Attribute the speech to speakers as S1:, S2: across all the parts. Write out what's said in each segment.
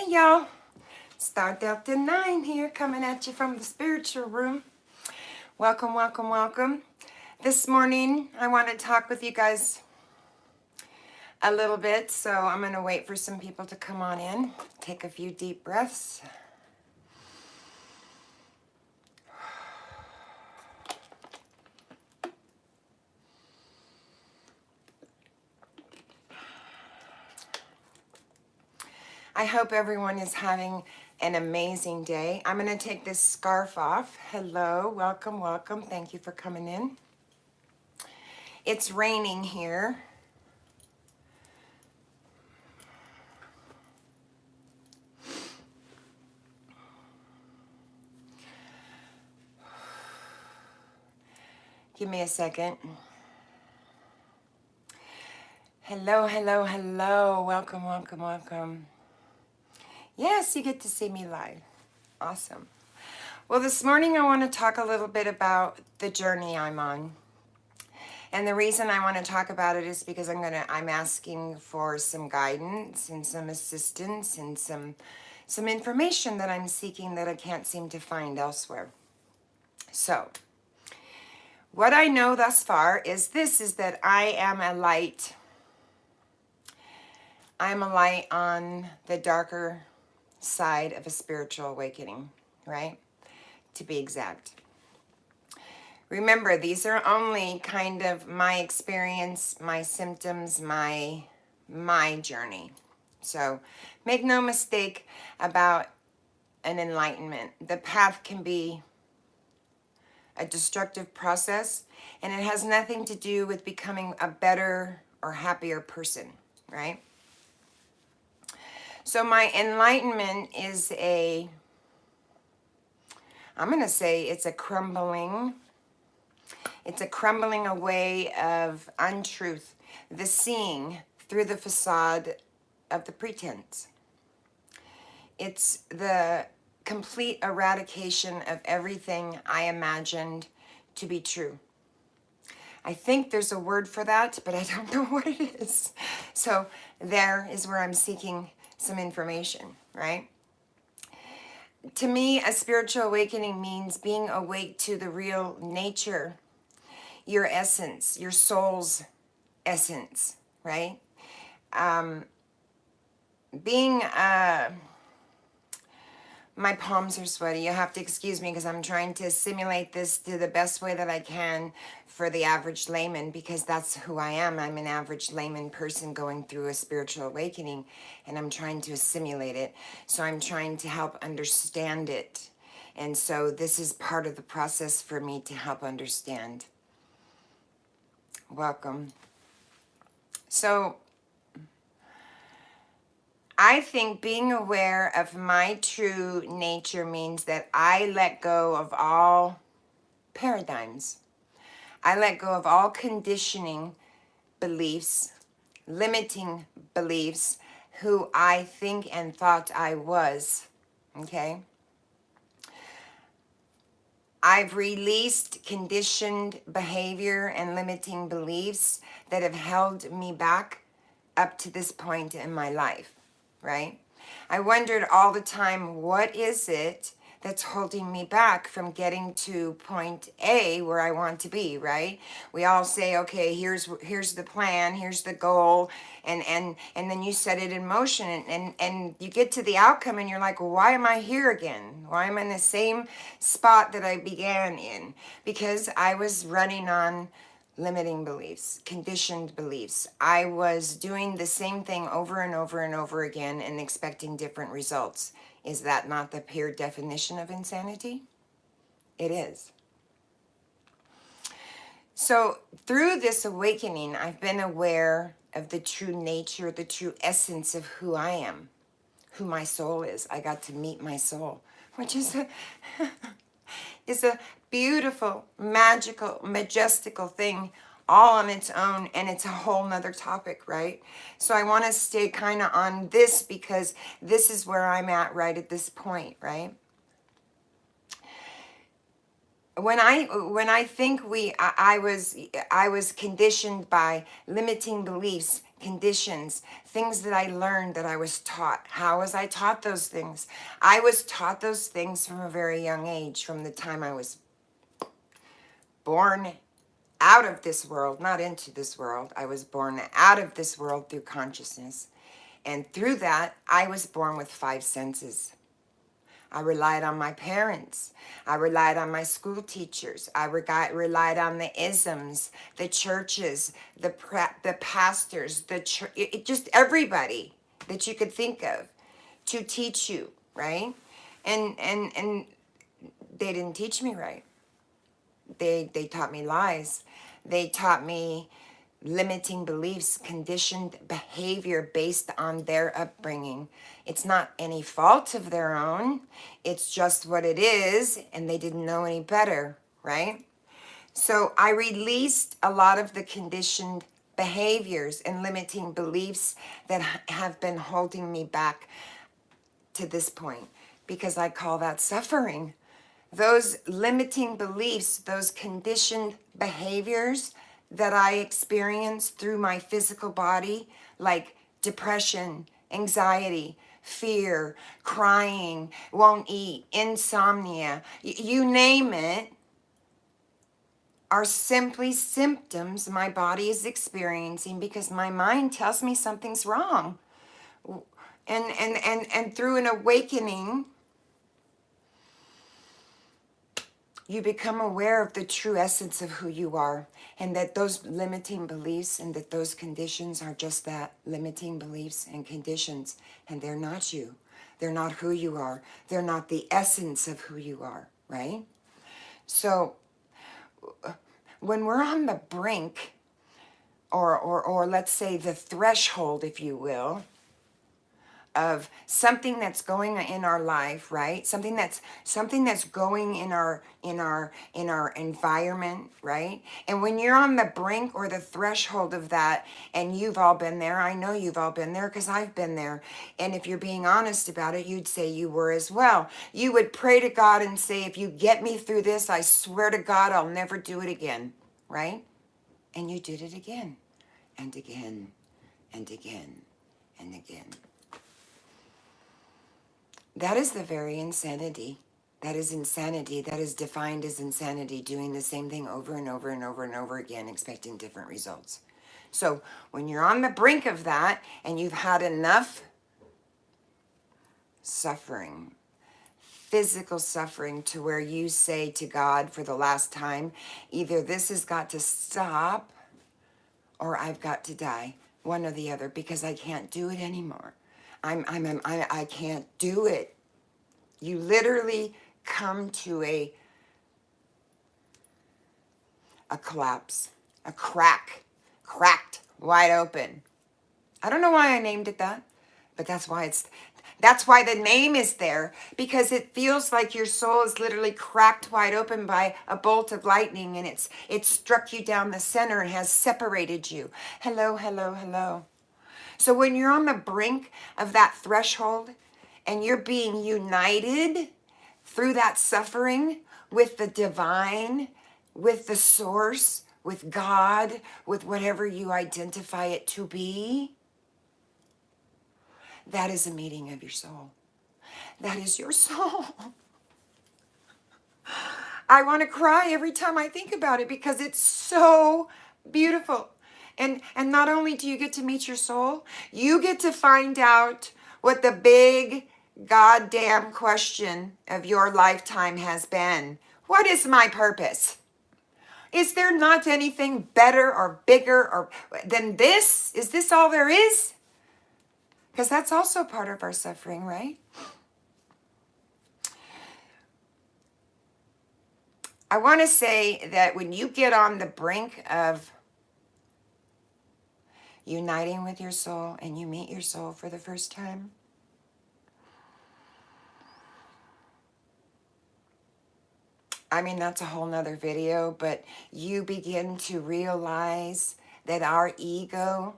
S1: Hey y'all, Star Delta 9 here, coming at you from the spiritual room. Welcome, welcome, welcome. This morning I want to talk with you guys a little bit, so I'm going to wait for some people to come on in. Take a few deep breaths. I hope everyone is having an amazing day. I'm going to take this scarf off. Hello, welcome, welcome. Thank you for coming in. It's raining here. Give me a second. Hello, hello, hello. Welcome, welcome, welcome. Yes, you get to see me live. Awesome. Well, this morning I want to talk a little bit about the journey I'm on. And the reason I want to talk about it is because I'm asking for some guidance and some assistance and some information that I'm seeking that I can't seem to find elsewhere. So, what I know thus far is that I am a light. I'm a light on the darker side of a spiritual awakening, right? To be exact. Remember, these are only kind of my experience, my symptoms, my journey. So make no mistake about an enlightenment. The path can be a destructive process, and it has nothing to do with becoming a better or happier person, right? So my enlightenment is I'm going to say it's a crumbling away of untruth, the seeing through the facade of the pretense. It's the complete eradication of everything I imagined to be true. I think there's a word for that, but I don't know what it is. So there is where I'm seeking some information, right? To me, a spiritual awakening means being awake to the real nature, your essence, your soul's essence, right? My palms are sweaty. You have to excuse me because I'm trying to simulate this to the best way that I can for the average layman, because that's who I am. I'm an average layman person going through a spiritual awakening, and I'm trying to assimilate it. So I'm trying to help understand it. And so this is part of the process for me to help understand. Welcome. So I think being aware of my true nature means that I let go of all paradigms. I let go of all conditioning beliefs, limiting beliefs, who I think and thought I was, okay? I've released conditioned behavior and limiting beliefs that have held me back up to this point in my life. Right? I wondered all the time, what is it that's holding me back from getting to point A where I want to be, right? We all say, okay, here's the plan, here's the goal, and then you set it in motion, and you get to the outcome and you're like, well, why am I here again? Why am I in the same spot that I began in? Because I was running on limiting beliefs, conditioned beliefs. I was doing the same thing over and over and over again and expecting different results. Is that not the pure definition of insanity? It is. So through this awakening, I've been aware of the true nature, the true essence of who I am, who my soul is. I got to meet my soul, which is a beautiful, magical, majestical thing all on its own, and it's a whole nother topic, right? So I want to stay kind of on this because this is where I'm at right at this point, right? When I think I was conditioned by limiting beliefs, conditions, things that I learned, that I was taught. How was I taught those things? I was taught those things from a very young age, from the time I was born out of this world, not into this world. I was born out of this world through consciousness. And through that, I was born with 5 senses. I relied on my parents. I relied on my school teachers. I relied on the isms, the churches, the pastors, just everybody that you could think of to teach you, right? And they didn't teach me right. They taught me lies. They taught me limiting beliefs, conditioned behavior based on their upbringing. It's not any fault of their own. It's just what it is, and they didn't know any better, right? So I released a lot of the conditioned behaviors and limiting beliefs that have been holding me back to this point, because I call that suffering. Those limiting beliefs, those conditioned behaviors that I experienced through my physical body, like depression, anxiety, fear, crying, won't eat, insomnia, you name it, are simply symptoms my body is experiencing because my mind tells me something's wrong. And through an awakening, you become aware of the true essence of who you are, and that those limiting beliefs and that those conditions are just that, limiting beliefs and conditions, and they're not you. They're not who you are. They're not the essence of who you are, right? So when we're on the brink, or let's say the threshold, if you will, of something that's going in our life, right? Something that's going in our environment, right? And when you're on the brink or the threshold of that, and you've all been there, I know you've all been there because I've been there. And if you're being honest about it, you'd say you were as well. You would pray to God and say, if you get me through this, I swear to God, I'll never do it again, right? And you did it again and again and again and again. That is the very insanity. That is insanity. That is defined as insanity, doing the same thing over and over and over and over again, expecting different results. So when you're on the brink of that and you've had enough suffering, physical suffering, to where you say to God for the last time, either this has got to stop or I've got to die, one or the other, because I can't do it anymore. I can't do it. You literally come to a collapse, a cracked wide open. I don't know why I named it that, but that's why the name is there, because it feels like your soul is literally cracked wide open by a bolt of lightning, and it's struck you down the center and has separated you. Hello, hello, hello. So when you're on the brink of that threshold and you're being united through that suffering with the divine, with the source, with God, with whatever you identify it to be, that is a meeting of your soul. That is your soul. I want to cry every time I think about it because it's so beautiful. And not only do you get to meet your soul, you get to find out what the big goddamn question of your lifetime has been. What is my purpose? Is there not anything better or bigger or than this? Is this all there is? Because that's also part of our suffering, right? I want to say that when you get on the brink of uniting with your soul and you meet your soul for the first time, I mean, that's a whole nother video, but you begin to realize that our ego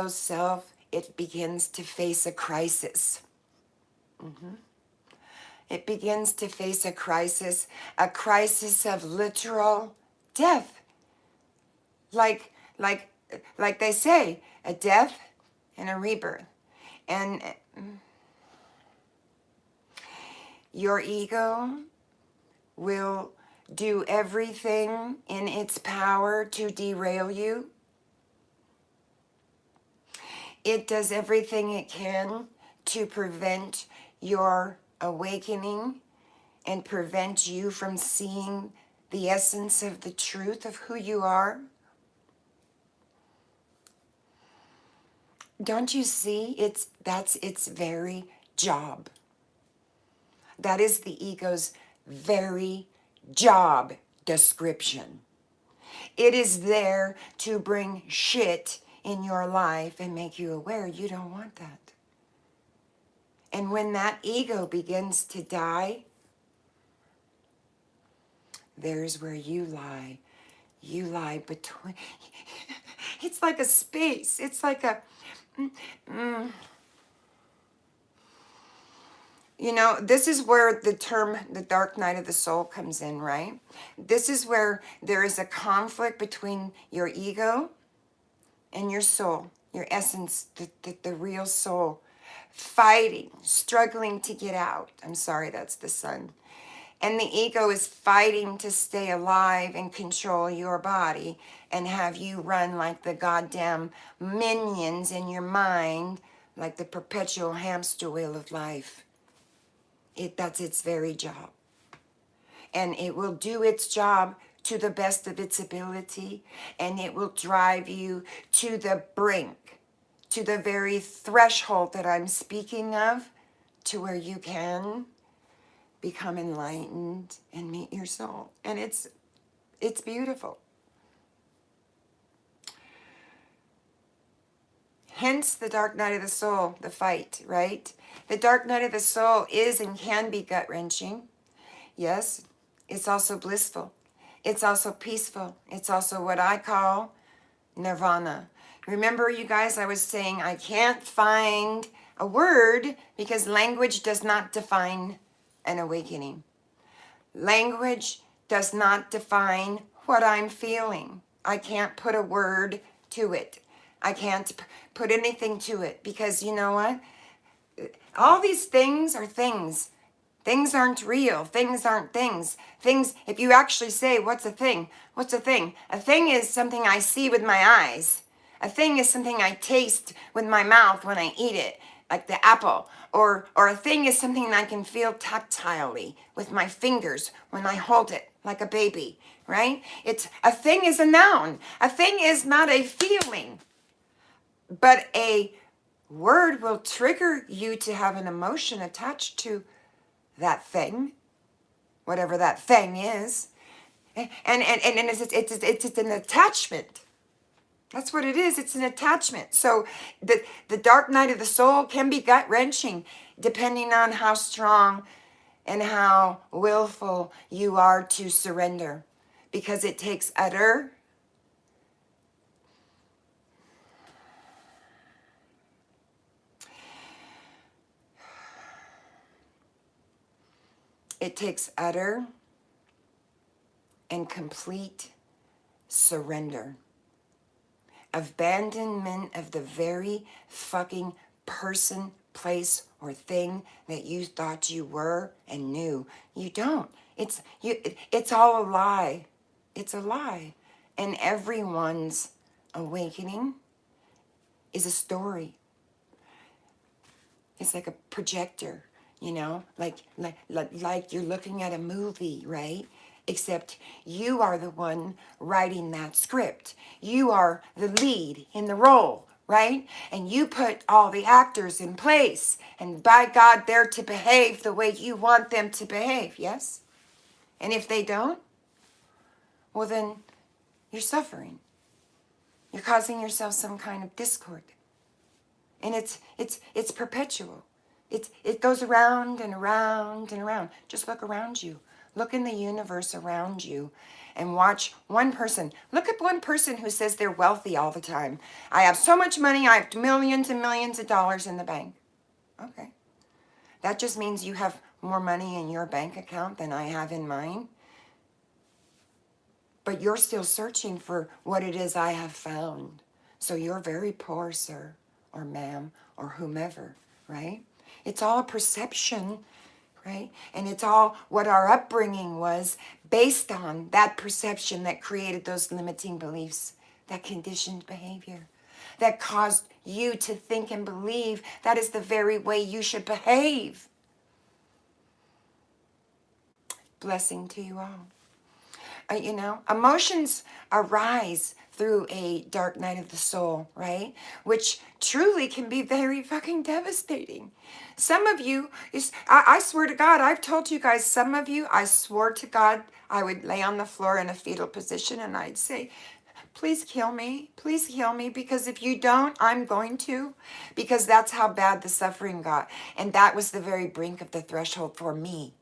S1: self, it begins to face a crisis. It begins to face a crisis of literal death. Like like they say, a death and a rebirth. And your ego will do everything in its power to derail you. It does everything it can to prevent your awakening and prevent you from seeing the essence of the truth of who you are. Don't you see? That's its very job. That is the ego's very job description. It is there to bring shit in your life and make you aware you don't want that. And when that ego begins to die, there's where you lie. You lie between. It's like a space. It's like a. You know, this is where the term the dark night of the soul comes in, right? This is where there is a conflict between your ego and your soul, your essence, the real soul, fighting, struggling to get out. I'm sorry, that's the sun. And the ego is fighting to stay alive and control your body and have you run like the goddamn minions in your mind, like the perpetual hamster wheel of life. That's its very job. And it will do its job to the best of its ability, and it will drive you to the brink, to the very threshold that I'm speaking of, to where you can become enlightened and meet your soul. And it's beautiful. Hence the dark night of the soul, the fight, right? The dark night of the soul is and can be gut-wrenching. Yes, it's also blissful. It's also peaceful. It's also what I call nirvana. Remember, you guys, I was saying I can't find a word because language does not define an awakening. Language does not define what I'm feeling. I can't put a word to it. I can't put anything to it because you know what? All these things are things. Things aren't real. Things aren't things. Things, if you actually say, what's a thing? What's a thing? A thing is something I see with my eyes. A thing is something I taste with my mouth when I eat it, like the apple. Or a thing is something I can feel tactilely with my fingers when I hold it, like a baby, right? A thing is a noun. A thing is not a feeling, but a word will trigger you to have an emotion attached to that thing, whatever that thing is. And it's an attachment. That's what it is. It's an attachment. So the dark night of the soul can be gut-wrenching depending on how strong and how willful you are to surrender. Because it takes utter and complete surrender. Abandonment of the very fucking person, place, or thing that you thought you were and knew. You don't. It's all a lie. It's a lie. And everyone's awakening is a story. It's like a projector, you know, like you're looking at a movie, right? Except you are the one writing that script. You are the lead in the role, right? And you put all the actors in place. And by God, they're to behave the way you want them to behave, yes? And if they don't, well then you're suffering. You're causing yourself some kind of discord. And it's perpetual. It goes around and around and around. Just look around you. Look in the universe around you and watch one person. Look at one person who says they're wealthy all the time. I have so much money, I have millions and millions of dollars in the bank. Okay. That just means you have more money in your bank account than I have in mine. But you're still searching for what it is I have found. So you're very poor, sir, or ma'am, or whomever, right? It's all a perception, right? And it's all what our upbringing was based on that perception that created those limiting beliefs, that conditioned behavior, that caused you to think and believe that is the very way you should behave. Blessing to you all. Emotions arise through a dark night of the soul, right? Which truly can be very fucking devastating. Some of you, I swear to God, I've told you guys, some of you, I swore to God, I would lay on the floor in a fetal position and I'd say, please kill me, because if you don't, I'm going to, because that's how bad the suffering got. And that was the very brink of the threshold for me.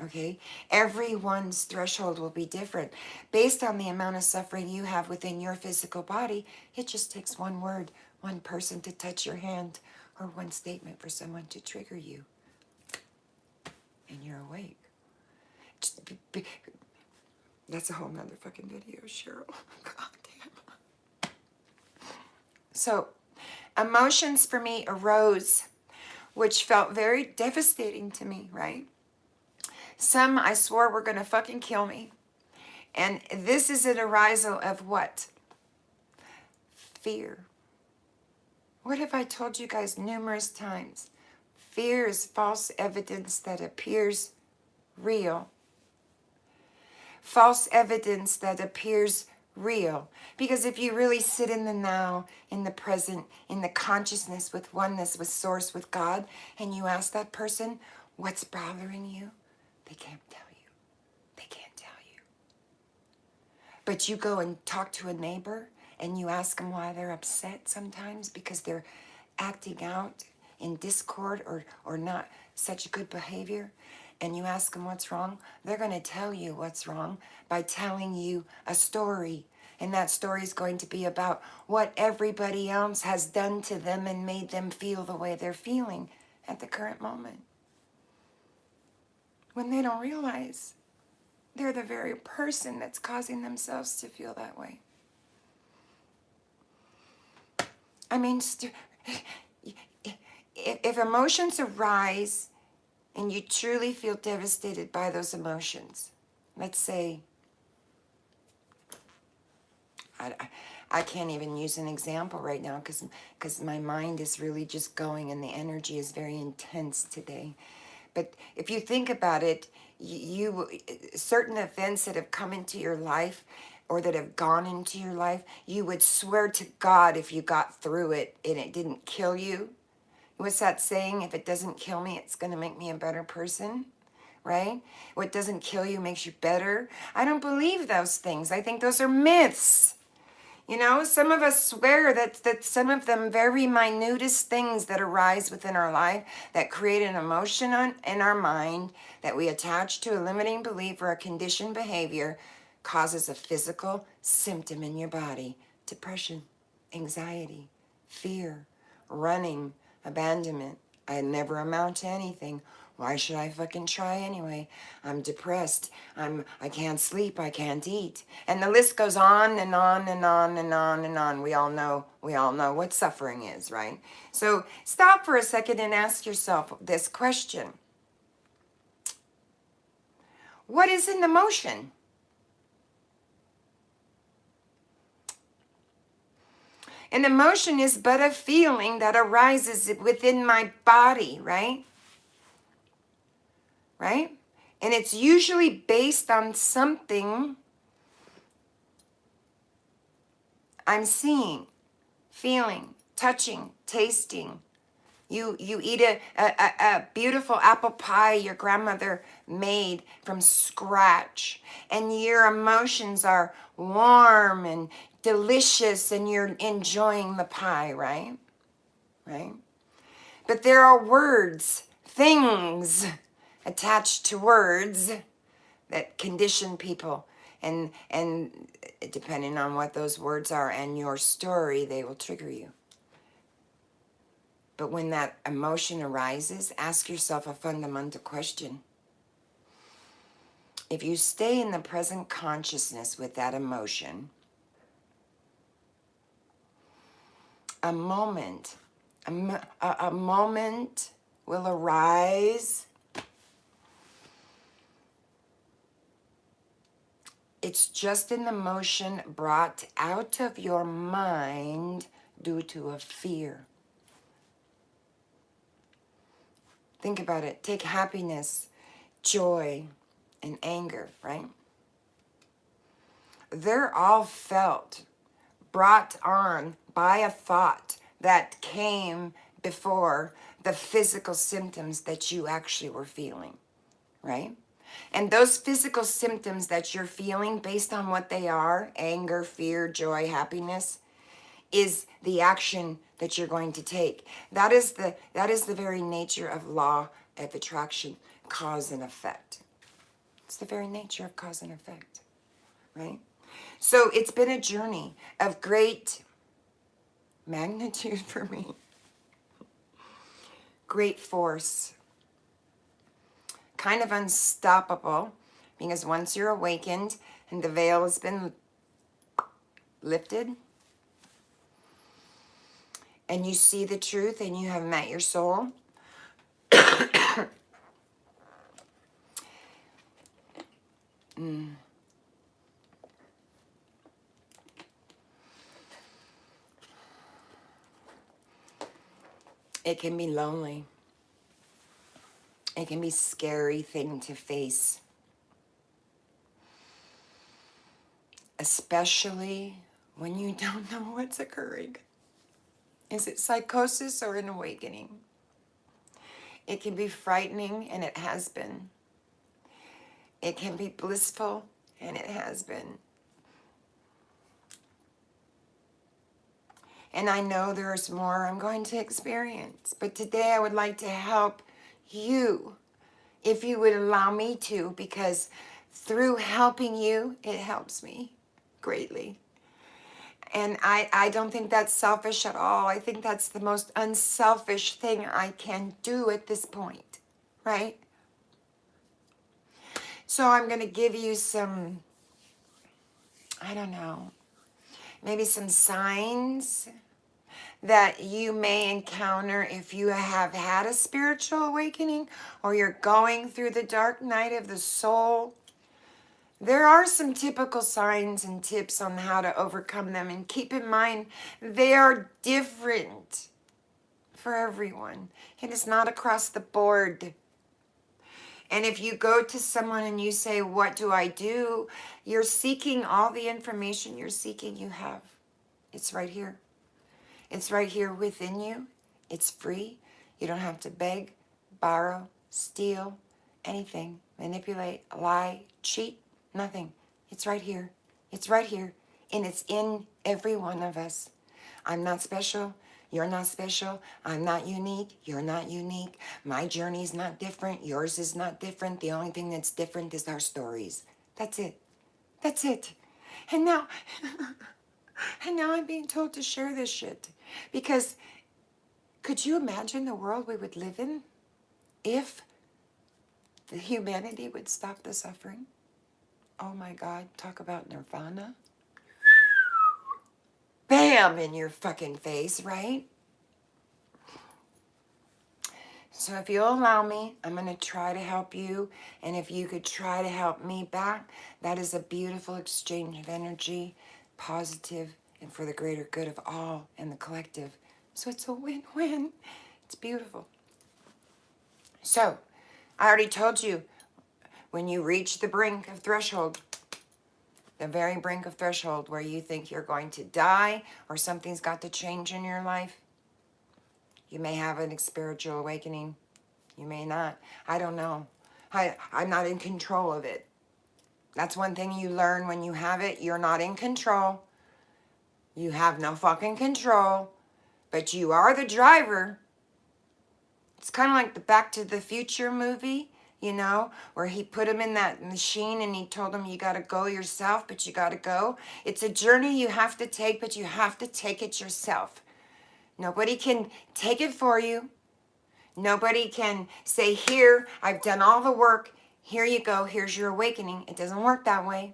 S1: Okay, everyone's threshold will be different based on the amount of suffering you have within your physical body. It just takes one word, one person to touch your hand, or one statement for someone to trigger you, and you're awake. That's a whole nother fucking video, Cheryl. God damn. So, emotions for me arose, which felt very devastating to me, right? Some I swore were going to fucking kill me. And this is an arisal of what? Fear. What have I told you guys numerous times? Fear is false evidence that appears real. False evidence that appears real. Because if you really sit in the now, in the present, in the consciousness with oneness, with source, with God, and you ask that person, what's bothering you? They can't tell you. They can't tell you. But you go and talk to a neighbor and you ask them why they're upset sometimes because they're acting out in discord or not such good behavior, and you ask them what's wrong, they're going to tell you what's wrong by telling you a story. And that story is going to be about what everybody else has done to them and made them feel the way they're feeling at the current moment. When they don't realize they're the very person that's causing themselves to feel that way. I mean, if emotions arise and you truly feel devastated by those emotions, let's say, I can't even use an example right now because my mind is really just going and the energy is very intense today. But if you think about it, certain events that have come into your life or that have gone into your life, you would swear to God if you got through it and it didn't kill you. What's that saying? If it doesn't kill me, it's going to make me a better person, right? What doesn't kill you makes you better. I don't believe those things. I think those are myths. You know, some of us swear that some of them very minutest things that arise within our life that create an emotion in our mind that we attach to a limiting belief or a conditioned behavior causes a physical symptom in your body. Depression, anxiety, fear, running, abandonment. I never amount to anything. Why should I fucking try anyway? I'm depressed. I can't sleep. I can't eat. And the list goes on and on and on and on and on. We all know what suffering is, right? So stop for a second and ask yourself this question. What is an emotion? An emotion is but a feeling that arises within my body, right? Right? And it's usually based on something I'm seeing, feeling, touching, tasting. You eat a beautiful apple pie your grandmother made from scratch, and your emotions are warm and delicious, and you're enjoying the pie, right? Right? But there are words, things attached to words that condition people, and depending on what those words are and your story, they will trigger you. But when that emotion arises, ask yourself a fundamental question. If you stay in the present consciousness with that emotion, a moment, a moment will arise. It's just an emotion brought out of your mind due to a fear. Think about it. Take happiness, joy, and anger, right? They're all felt, brought on by a thought that came before the physical symptoms that you actually were feeling, right? And those physical symptoms that you're feeling, based on what they are, anger, fear, joy, happiness, is the action that you're going to take. That is the very nature of law of attraction, cause and effect. It's the very nature of cause and effect, right? So it's been a journey of great magnitude for me, great force, kind of unstoppable, because once you're awakened and the veil has been lifted and you see the truth and you have met your soul, it can be lonely. It can be a scary thing to face, especially when you don't know what's occurring. Is it psychosis or an awakening? It can be frightening, and it has been. It can be blissful, and it has been. And I know there's more I'm going to experience. But today I would like to help you, if you would allow me to, because through helping you, it helps me greatly. And I don't think that's selfish at all. I think that's the most unselfish thing I can do at this point, right? So I'm going to give you some, I don't know, maybe some signs that you may encounter if you have had a spiritual awakening or you're going through the dark night of the soul. There are some typical signs and tips on how to overcome them. And keep in mind, they are different for everyone. It is not across the board. And if you go to someone and you say, what do I do? You're seeking all the information you're seeking, you have. It's right here. It's right here within you. It's free. You don't have to beg, borrow, steal, anything, manipulate, lie, cheat, nothing. It's right here. It's right here. And it's in every one of us. I'm not special. You're not special. I'm not unique. You're not unique. My journey is not different. Yours is not different. The only thing that's different is our stories. That's it. That's it. And now, and now I'm being told to share this shit. Because could you imagine the world we would live in if the humanity would stop the suffering? Oh my God, talk about nirvana. Bam, in your fucking face, right? So if you'll allow me, I'm going to try to help you. And if you could try to help me back, that is a beautiful exchange of energy, positive, and for the greater good of all and the collective. So it's a win-win. It's beautiful. So I already told you, when you reach the brink of threshold, the very brink of threshold where you think you're going to die or something's got to change in your life, you may have a spiritual awakening. You may not. I don't know. I'm not in control of it. That's one thing you learn when you have it. You're not in control. You have no fucking control. But you are the driver. It's kind of like the Back to the Future movie, you know, where he put him in that machine and he told him you got to go yourself, but you got to go. It's a journey you have to take, but you have to take it yourself. Nobody can take it for you. Nobody can say, here, I've done all the work. Here you go. Here's your awakening. It doesn't work that way.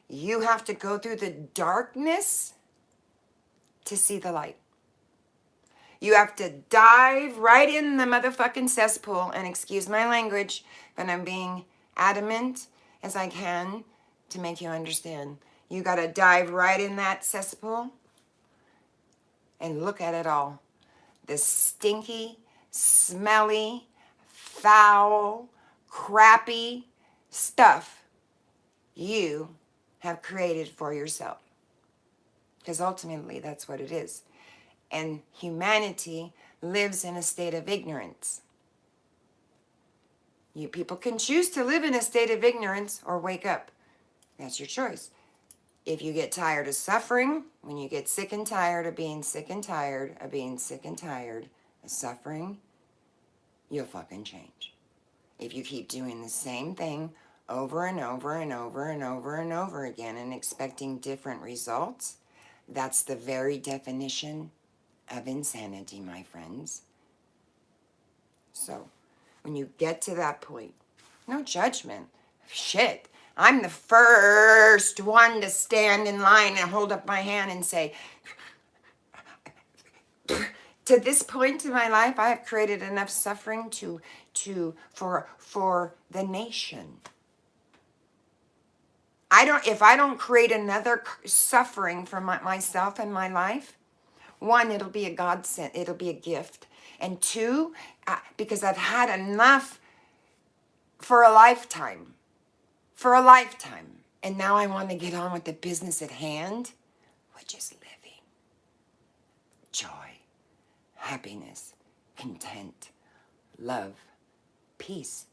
S1: You have to go through the darkness to see the light. You have to dive right in the motherfucking cesspool, and excuse my language, but I'm being adamant as I can to make you understand. You got to dive right in that cesspool and look at it all. The stinky, smelly, foul, crappy stuff you have created for yourself. Because ultimately, that's what it is. And humanity lives in a state of ignorance. You people can choose to live in a state of ignorance or wake up. That's your choice. If you get tired of suffering, when you get sick and tired of being sick and tired of being sick and tired of suffering, you'll fucking change. If you keep doing the same thing over and over and over and over and over again and expecting different results, that's the very definition of insanity, my friends. So, when you get to that point, no judgment. Shit, I'm the first one to stand in line and hold up my hand and say, to this point in my life, I have created enough suffering for the nation. If I don't create another suffering for myself and my life, one, it'll be a godsend, it'll be a gift. And two, because I've had enough for a lifetime. And now I want to get on with the business at hand, which is living. Joy, happiness, content, love, peace.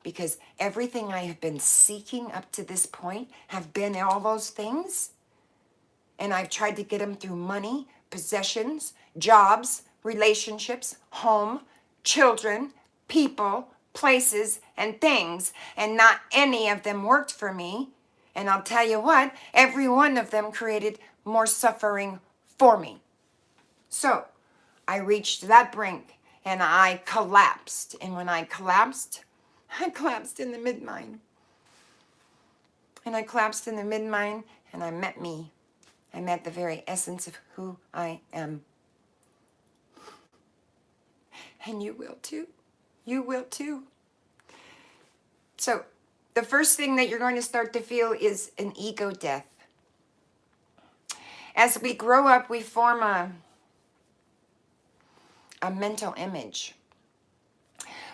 S1: Because everything I have been seeking up to this point have been all those things. And I've tried to get them through money, possessions, jobs, relationships, home, children, people, places, and things. And not any of them worked for me. And I'll tell you what, every one of them created more suffering for me. So I reached that brink and I collapsed. And when I collapsed in the mid-mind. And I collapsed in the mid-mind and I met me. I met the very essence of who I am. And you will too. You will too. So the first thing that you're going to start to feel is an ego death. As we grow up, we form a mental image.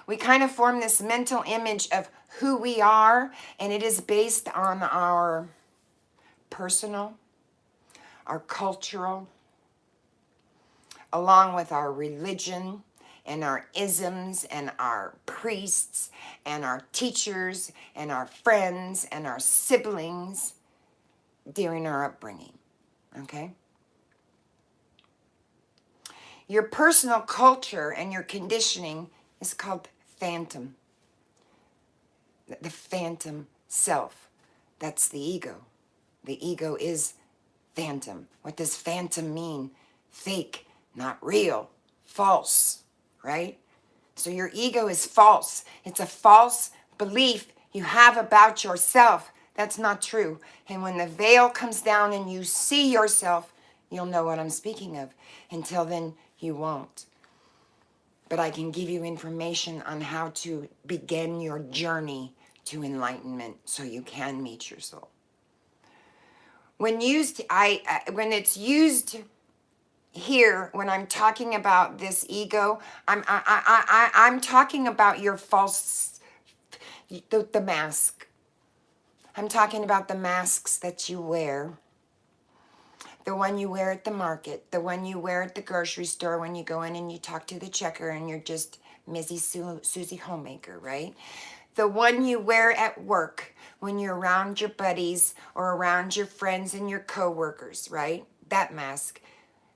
S1: We kind of form this mental image of who we are, and it is based on our personal, our cultural, along with our religion and our isms and our priests and our teachers and our friends and our siblings during our upbringing, okay? Your personal culture and your conditioning is called phantom. The phantom self. That's the ego. The ego is phantom. What does phantom mean? Fake, not real, false, right? So your ego is false. It's a false belief you have about yourself. That's not true. And when the veil comes down and you see yourself, you'll know what I'm speaking of. Until then, you won't. But I can give you information on how to begin your journey to enlightenment so you can meet your soul. When it's used here, when I'm talking about this ego, I'm talking about your false, the mask. I'm talking about the masks that you wear. The one you wear at the market, the one you wear at the grocery store when you go in and you talk to the checker and you're just Missy Susie Homemaker, right? The one you wear at work when you're around your buddies or around your friends and your coworkers, right? That mask.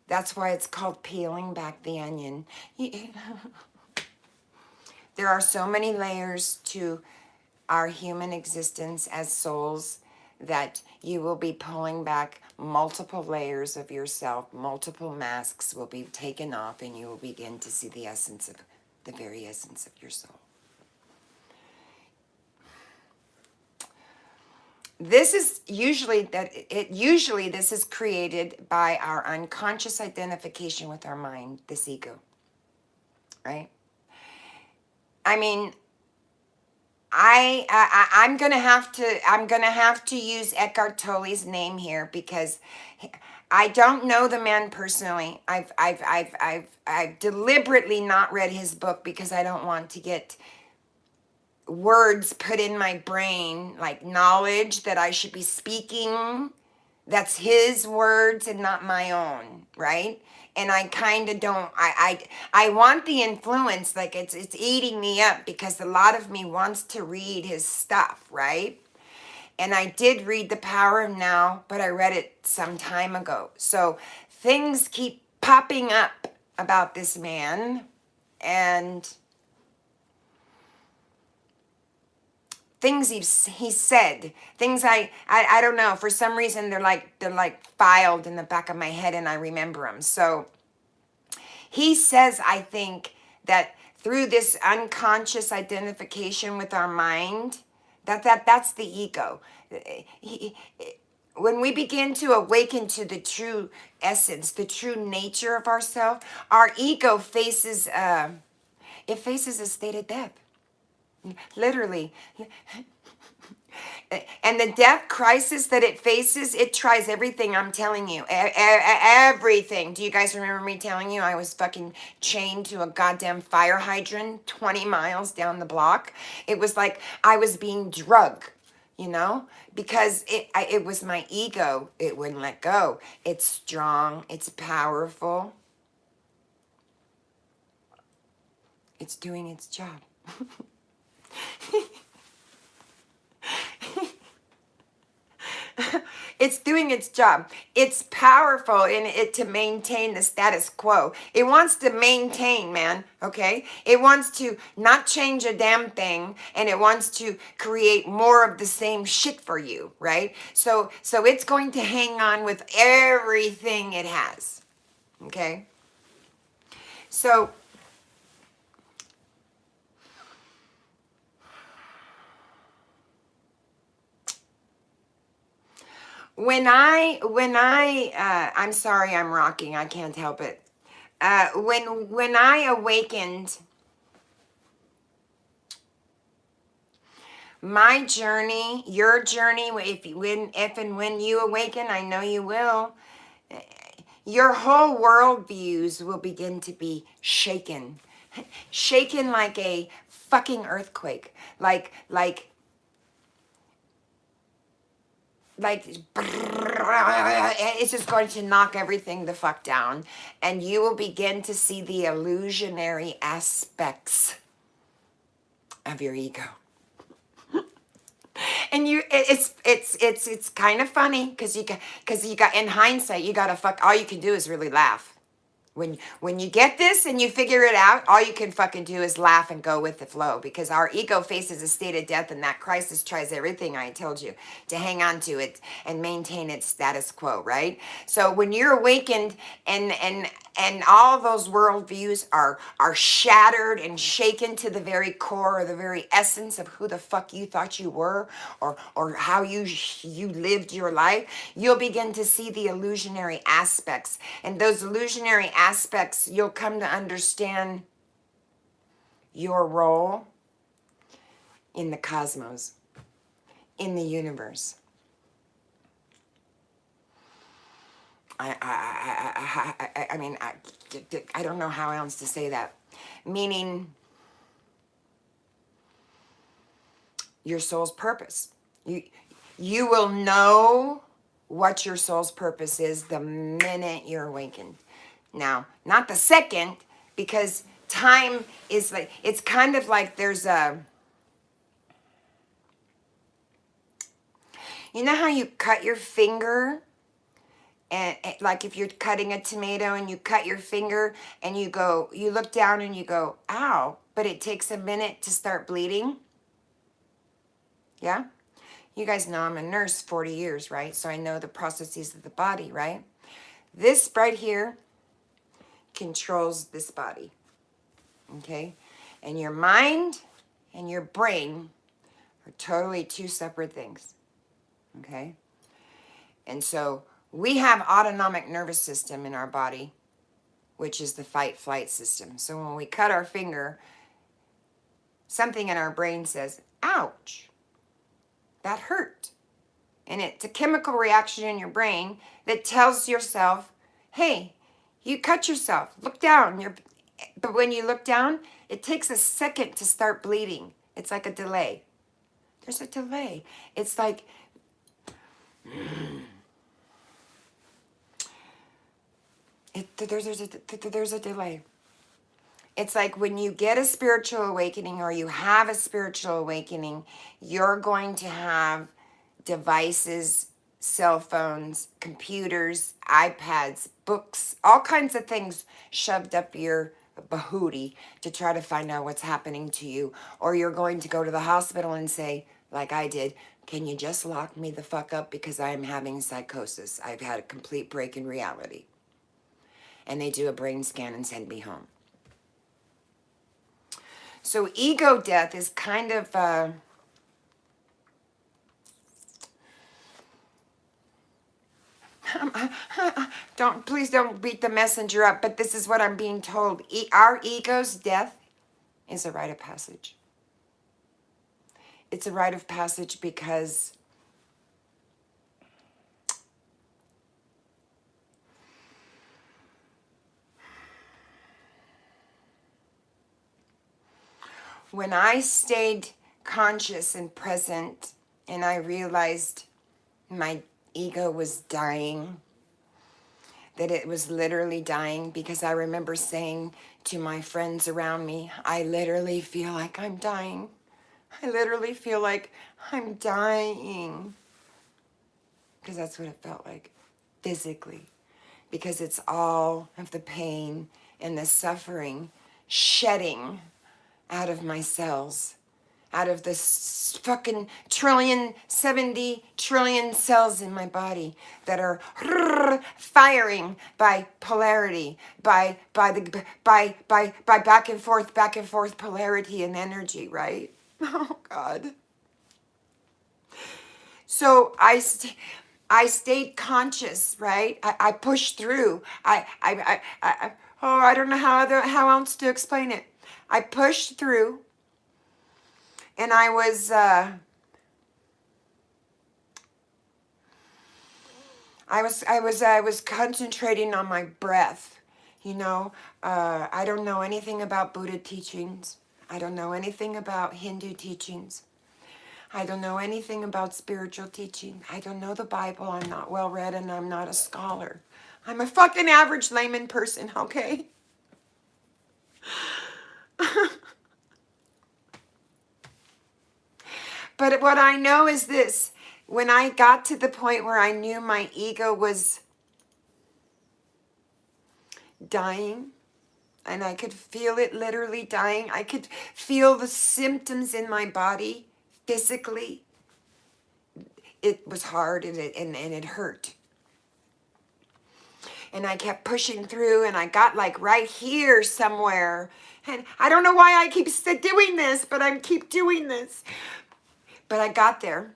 S1: That's why it's called peeling back the onion. There are so many layers to our human existence as souls that you will be pulling back multiple layers of yourself, multiple masks will be taken off, and you will begin to see the essence of the very essence of your soul. This is usually this is created by our unconscious identification with our mind, this ego. right? I mean, I'm gonna have to use Eckhart Tolle's name here because I don't know the man personally. I've deliberately not read his book because I don't want to get words put in my brain, like knowledge that I should be speaking. That's his words and not my own, right? And I kind of don't. I want the influence, like it's eating me up because a lot of me wants to read his stuff, right? And I did read The Power of Now, but I read it some time ago. So things keep popping up about this man, and things he said, things I don't know, for some reason they're like filed in the back of my head and I remember them. So he says, I think that through this unconscious identification with our mind, that's the ego. He, when we begin to awaken to the true essence, the true nature of ourselves, our ego faces it faces a state of death, literally. And the death crisis that it faces, it tries everything, I'm telling you. Everything. Do you guys remember me telling you I was fucking chained to a goddamn fire hydrant 20 miles down the block? It was like I was being drugged, you know? Because it was my ego. It wouldn't let go. It's strong. It's powerful. It's doing its job. It's doing its job. It's powerful in it to maintain the status quo. It wants to maintain, man, okay? It wants to not change a damn thing, and it wants to create more of the same shit for you, right? So it's going to hang on with everything it has. Okay? So I'm sorry, I'm rocking. I can't help it. When I awakened, my journey, your journey, if and when you awaken, I know you will, your whole world views will begin to be shaken. Shaken like a fucking earthquake. Like it's just going to knock everything the fuck down, and you will begin to see the illusionary aspects of your ego. And it's kind of funny because you got, in hindsight, you gotta fuck, all you can do is really laugh. When you get this and you figure it out, all you can fucking do is laugh and go with the flow, because our ego faces a state of death, and that crisis tries everything, I told you, to hang on to it and maintain its status quo, right? So when you're awakened and all those worldviews are shattered and shaken to the very core or the very essence of who the fuck you thought you were, or how you lived your life, you'll begin to see the illusionary aspects. And those illusionary aspects, you'll come to understand your role in the cosmos, in the universe. I mean, I don't know how else to say that. Meaning, your soul's purpose. You will know what your soul's purpose is the minute you're awakened. Now, not the second, because time is like, it's kind of like there's a, you know how you cut your finger, and like if you're cutting a tomato and you cut your finger and you look down and you go, ow, but it takes a minute to start bleeding. Yeah? You guys know I'm a nurse 40 years, right? So I know the processes of the body, right? This right here controls this body, okay? And your mind and your brain are totally two separate things, okay? And so we have autonomic nervous system in our body, which is the fight-flight system. So when we cut our finger, something in our brain says, ouch, that hurt. And it's a chemical reaction in your brain that tells yourself, hey, you cut yourself, look down. But when you look down, it takes a second to start bleeding. It's like a delay. There's a delay. It's like, there's a delay. It's like when you get a spiritual awakening or you have a spiritual awakening, you're going to have devices, cell phones, computers, iPads, books, all kinds of things shoved up your bahootie to try to find out what's happening to you. Or you're going to go to the hospital and say, like I did, can you just lock me the fuck up because I'm having psychosis? I've had a complete break in reality. And they do a brain scan and send me home. So ego death is kind of... please don't beat the messenger up, but this is what I'm being told. Our ego's death is a rite of passage. It's a rite of passage because when I stayed conscious and present and I realized my ego was dying, that it was literally dying, because I remember saying to my friends around me, I literally feel like I'm dying. I literally feel like I'm dying. Because that's what it felt like, physically. Because it's all of the pain and the suffering shedding out of my cells, out of the fucking 70 trillion cells in my body that are firing by polarity, by back and forth polarity and energy, right? Oh God. So I stayed conscious, right? I pushed through. I don't know how else to explain it. I pushed through, and I was concentrating on my breath. You know, I don't know anything about Buddha teachings. I don't know anything about Hindu teachings. I don't know anything about spiritual teaching. I don't know the Bible. I'm not well read and I'm not a scholar. I'm a fucking average layman person, okay? But what I know is this. When I got to the point where I knew my ego was dying, and I could feel it literally dying, I could feel the symptoms in my body physically. It was hard and it hurt. And I kept pushing through, and I got like right here somewhere. And I don't know why I keep doing this, but I keep doing this. But I got there,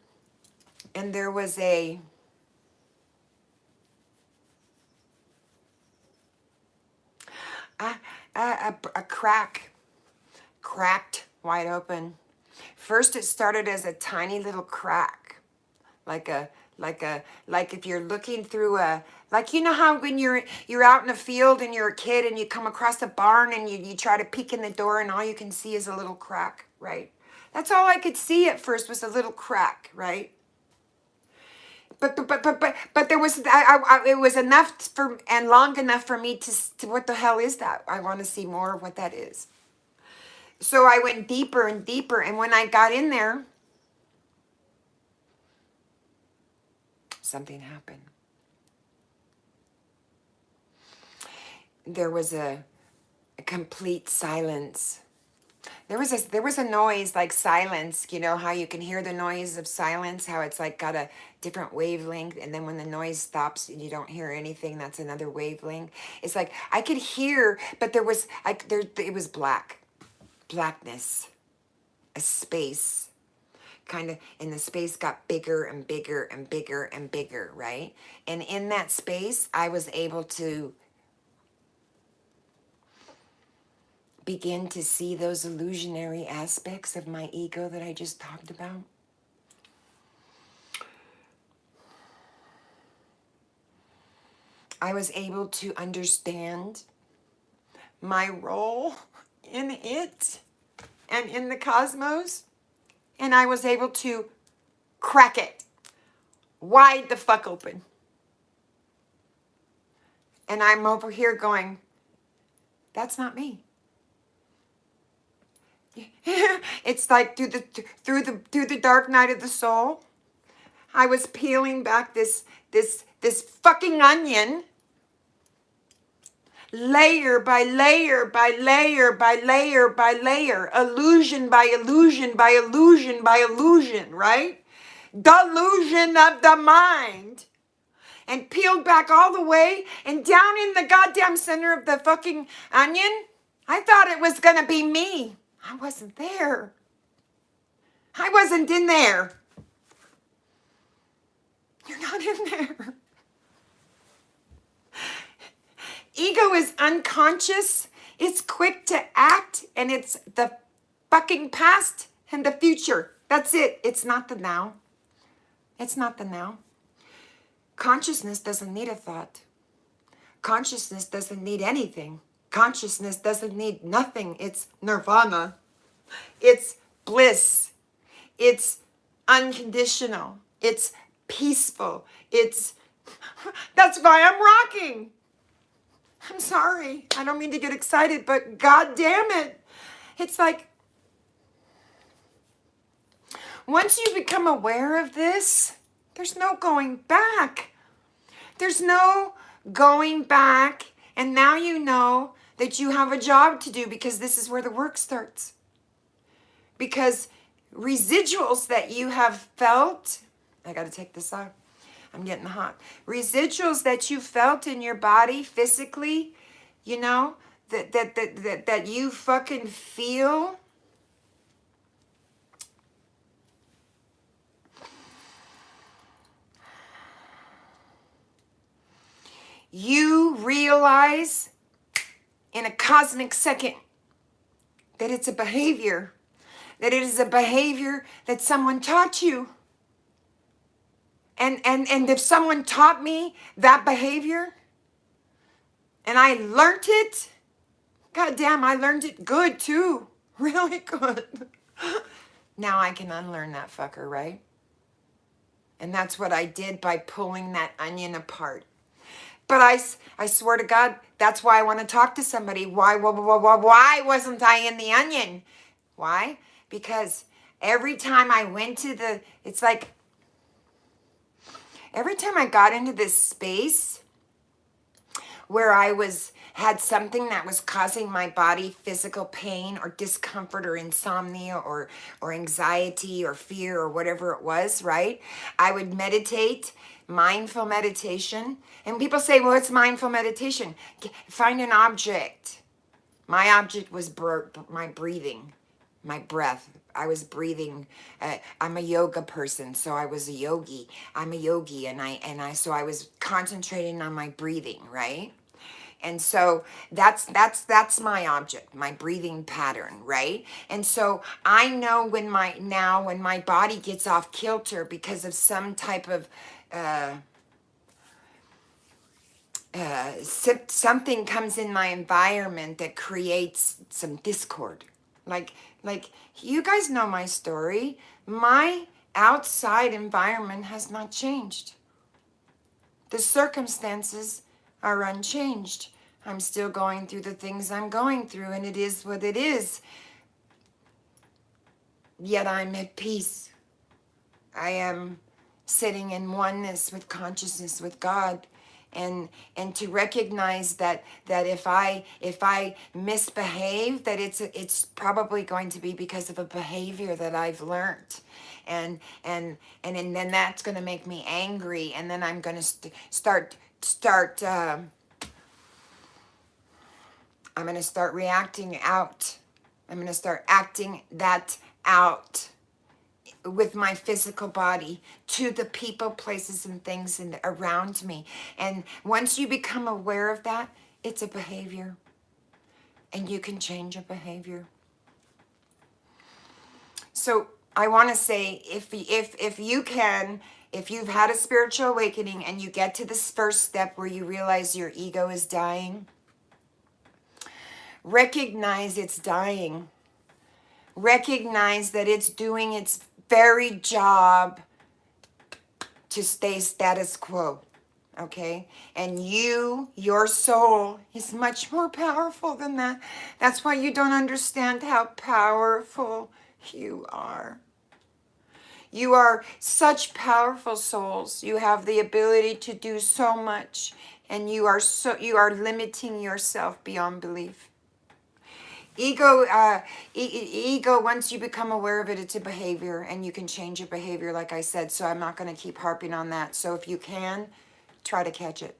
S1: and there was a crack, cracked wide open. First, it started as a tiny little crack, like if you're looking through like, you know how when you're out in a field and you're a kid and you come across a barn and you try to peek in the door and all you can see is a little crack, right? That's all I could see at first was a little crack, right? But there was it was enough for and long enough for me to what the hell is that? I want to see more of what that is. So I went deeper and deeper, and when I got in there, something happened. There was a complete silence. There was a noise like silence. You know how you can hear the noise of silence, how it's like got a different wavelength, and then when the noise stops and you don't hear anything, that's another wavelength. It's like I could hear, but there was it was blackness, a space, kind of, and the space got bigger and bigger and bigger and bigger, right? And in that space, I was able to begin to see those illusionary aspects of my ego that I just talked about. I was able to understand my role in it and in the cosmos, and I was able to crack it wide the fuck open. And I'm over here going, that's not me. It's like through the dark night of the soul, I was peeling back this fucking onion, layer by layer by layer by layer by layer, illusion by illusion by illusion by illusion, right? Delusion of the mind. And peeled back all the way, and down in the goddamn center of the fucking onion, I thought it was gonna be me. I wasn't there. I wasn't in there. You're not in there. Ego is unconscious. It's quick to act, and it's the fucking past and the future. That's it. It's not the now. It's not the now. Consciousness doesn't need a thought. Consciousness doesn't need anything. Consciousness doesn't need nothing. It's nirvana. It's bliss. It's unconditional. It's peaceful. That's why I'm rocking. I'm sorry. I don't mean to get excited, but god damn it. It's like, once you become aware of this, there's no going back. There's no going back. And now you know that you have a job to do, because this is where the work starts. Because residuals that you have felt, I got to take this off. I'm getting hot. Residuals that you felt in your body physically, you know, that you fucking feel. You realize in a cosmic second that it's a behavior, that it is a behavior that someone taught you. And if someone taught me that behavior and I learned it, goddamn, I learned it good too. Really good. Now I can unlearn that fucker, right? And that's what I did by pulling that onion apart. But I swear to God, that's why I want to talk to somebody. Why wasn't I in the onion? Why? Because every time I went to it's like, every time I got into this space where I had something that was causing my body physical pain or discomfort or insomnia or anxiety or fear or whatever it was, right? I would meditate, mindful meditation. And people say, well, it's mindful meditation. Find an object. My object was my breathing, my breath. I was breathing. I'm a yoga person, so I was a yogi. I'm a yogi, so I was concentrating on my breathing, right? And so that's my object, my breathing pattern, right? And so I know when my body gets off kilter because of some type of something comes in my environment that creates some discord. Like you guys know my story. My outside environment has not changed. The circumstances are unchanged. I'm still going through the things I'm going through, and it is what it is. Yet I'm at peace. I am sitting in oneness with consciousness with God. And to recognize that if I misbehave, that it's probably going to be because of a behavior that I've learned, and then that's going to make me angry, and then I'm going to start. I'm going to start reacting out. I'm going to start acting that out with my physical body to the people, places, and things around me. And once you become aware of that, it's a behavior. and you can change your behavior. So I want to say, if you can, if you've had a spiritual awakening and you get to this first step where you realize your ego is dying, recognize it's dying. Recognize that it's doing its very job to stay status quo. Okay? And your soul is much more powerful than that. That's why you don't understand how powerful you are. You are such powerful souls. You have the ability to do so much, and you are limiting yourself beyond belief. Ego, once you become aware of it, it's a behavior, and you can change your behavior, like I said. So I'm not going to keep harping on that. So if you can, try to catch it.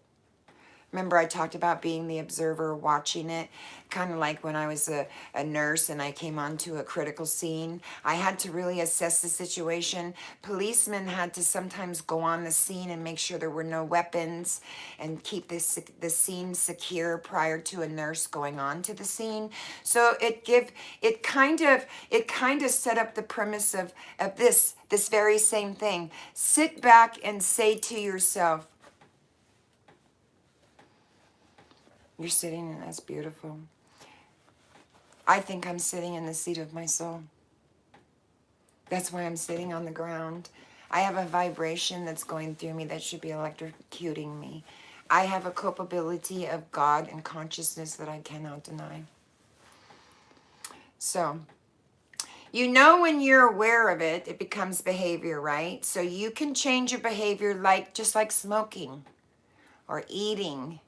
S1: Remember, I talked about being the observer, watching it, kind of like when I was a nurse and I came onto a critical scene. I had to really assess the situation. Policemen had to sometimes go on the scene and make sure there were no weapons and keep the scene secure prior to a nurse going on to the scene. So it kind of set up the premise of this very same thing. Sit back and say to yourself, you're sitting, and that's beautiful. I think I'm sitting in the seat of my soul. That's why I'm sitting on the ground. I have a vibration that's going through me that should be electrocuting me. I have a culpability of God and consciousness that I cannot deny. So, you know, when you're aware of it, it becomes behavior, right? So you can change your behavior just like smoking or eating,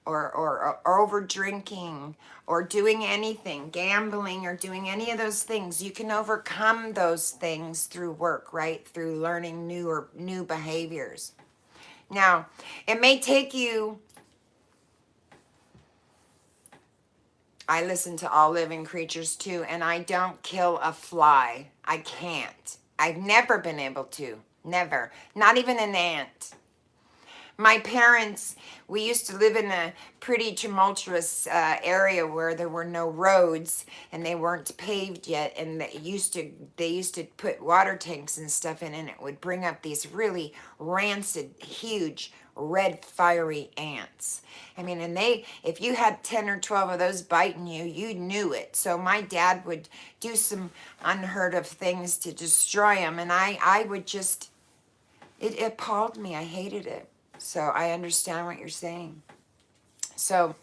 S1: or over drinking, or doing anything, gambling, or doing any of those things. You can overcome those things through work, right? Through learning new behaviors. Now, it may take you, I listen to all living creatures too, and I don't kill a fly. I can't. I've never been able to. Never. Not even an ant. My parents, we used to live in a pretty tumultuous area where there were no roads and they weren't paved yet, and they used to put water tanks and stuff in, and it would bring up these really rancid, huge, red, fiery ants. I mean, and if you had 10 or 12 of those biting you, you knew it. So my dad would do some unheard of things to destroy them, and I would just, it appalled me. I hated it. So I understand what you're saying. So,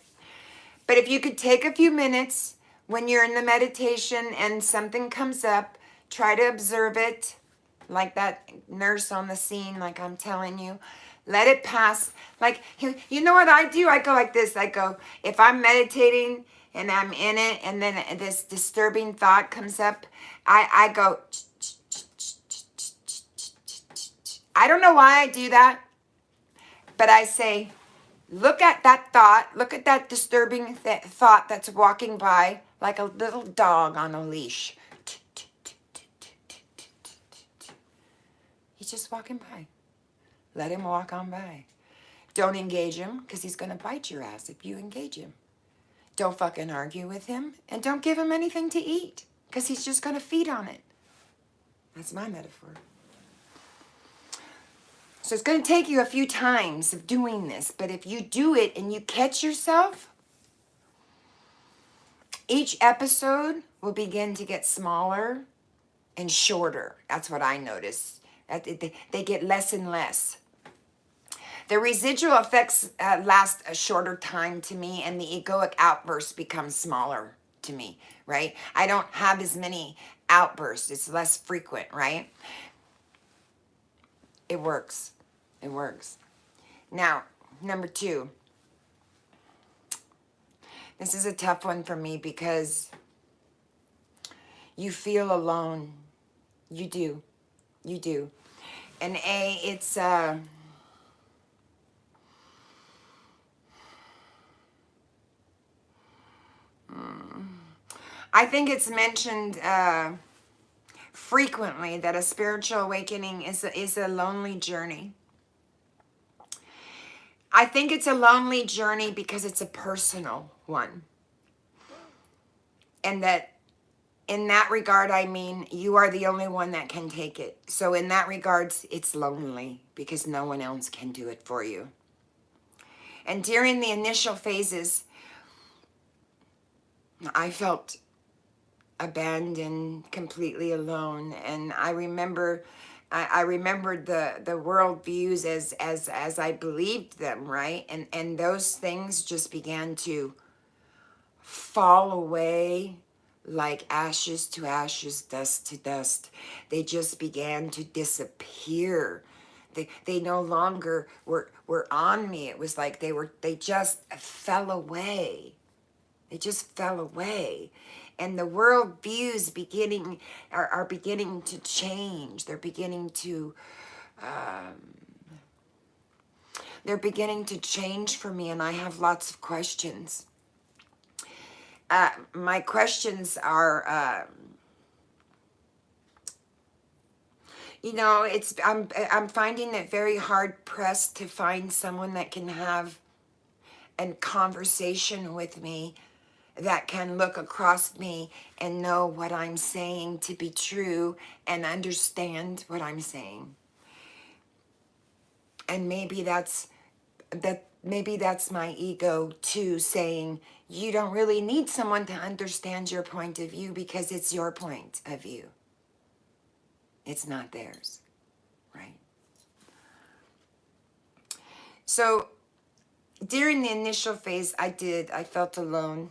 S1: but if you could take a few minutes when you're in the meditation and something comes up, try to observe it like that nurse on the scene, like I'm telling you. Let it pass. Like, you know what I do? I go like this. I go, if I'm meditating and I'm in it and then this disturbing thought comes up, I go, I don't know why I do that. But I say, look at that thought, look at that disturbing thought that's walking by like a little dog on a leash. He's just walking by. Let him walk on by. Don't engage him, because he's going to bite your ass if you engage him. Don't fucking argue with him, and don't give him anything to eat, because he's just going to feed on it. That's my metaphor. So it's going to take you a few times of doing this, but if you do it and you catch yourself, each episode will begin to get smaller and shorter. That's what I notice. They get less and less. The residual effects last a shorter time to me, and the egoic outbursts become smaller to me, right? I don't have as many outbursts. It's less frequent, right? It works. It works. Now, number 2. This is a tough one for me because you feel alone. You do. You do. And it's I think it's mentioned frequently that a spiritual awakening is a lonely journey. I think it's a lonely journey because it's a personal one. And that in that regard, I mean, you are the only one that can take it. So in that regards, it's lonely because no one else can do it for you. And during the initial phases, I felt abandoned, completely alone. And I remember, I remembered the world views as I believed them, right? And those things just began to fall away like ashes to ashes, dust to dust. They just began to disappear. They no longer were on me. It was like they just fell away. They just fell away. And the world views are beginning to change. They're beginning to change for me, and I have lots of questions. My questions are, I'm finding it very hard pressed to find someone that can have a conversation with me, that can look across me and know what I'm saying to be true and understand what I'm saying. And maybe that's my ego too, saying you don't really need someone to understand your point of view because it's your point of view. It's not theirs, right? So during the initial phase, I felt alone.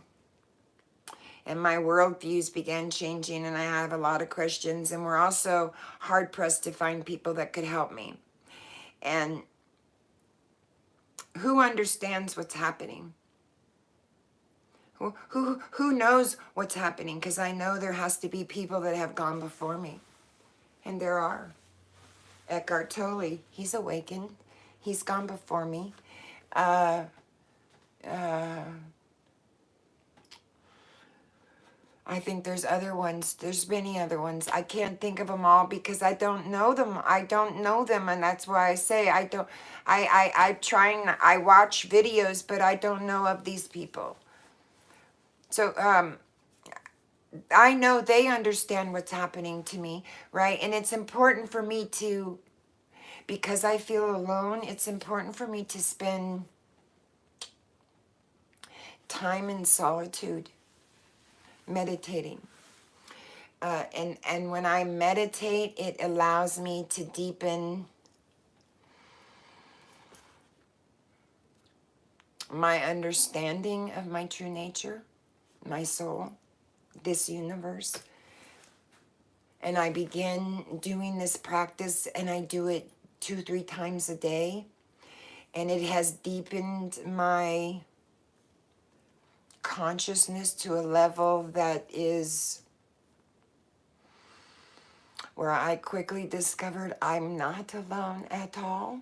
S1: And my worldviews began changing, and I have a lot of questions, and we're also hard pressed to find people that could help me. And who understands what's happening? Who knows what's happening? Because I know there has to be people that have gone before me. And there are. Eckhart Tolle, he's awakened. He's gone before me. I think there's other ones. There's many other ones. I can't think of them all because I don't know them. I don't know them, and that's why I say I don't. I trying. I watch videos, but I don't know of these people. So I know they understand what's happening to me, right? And it's important for me to, because I feel alone. It's important for me to spend time in solitude, meditating. And when I meditate, it allows me to deepen my understanding of my true nature, my soul, this universe. And I begin doing this practice, and I do it 2-3 times a day. And it has deepened my consciousness to a level that is where I quickly discovered I'm not alone at all.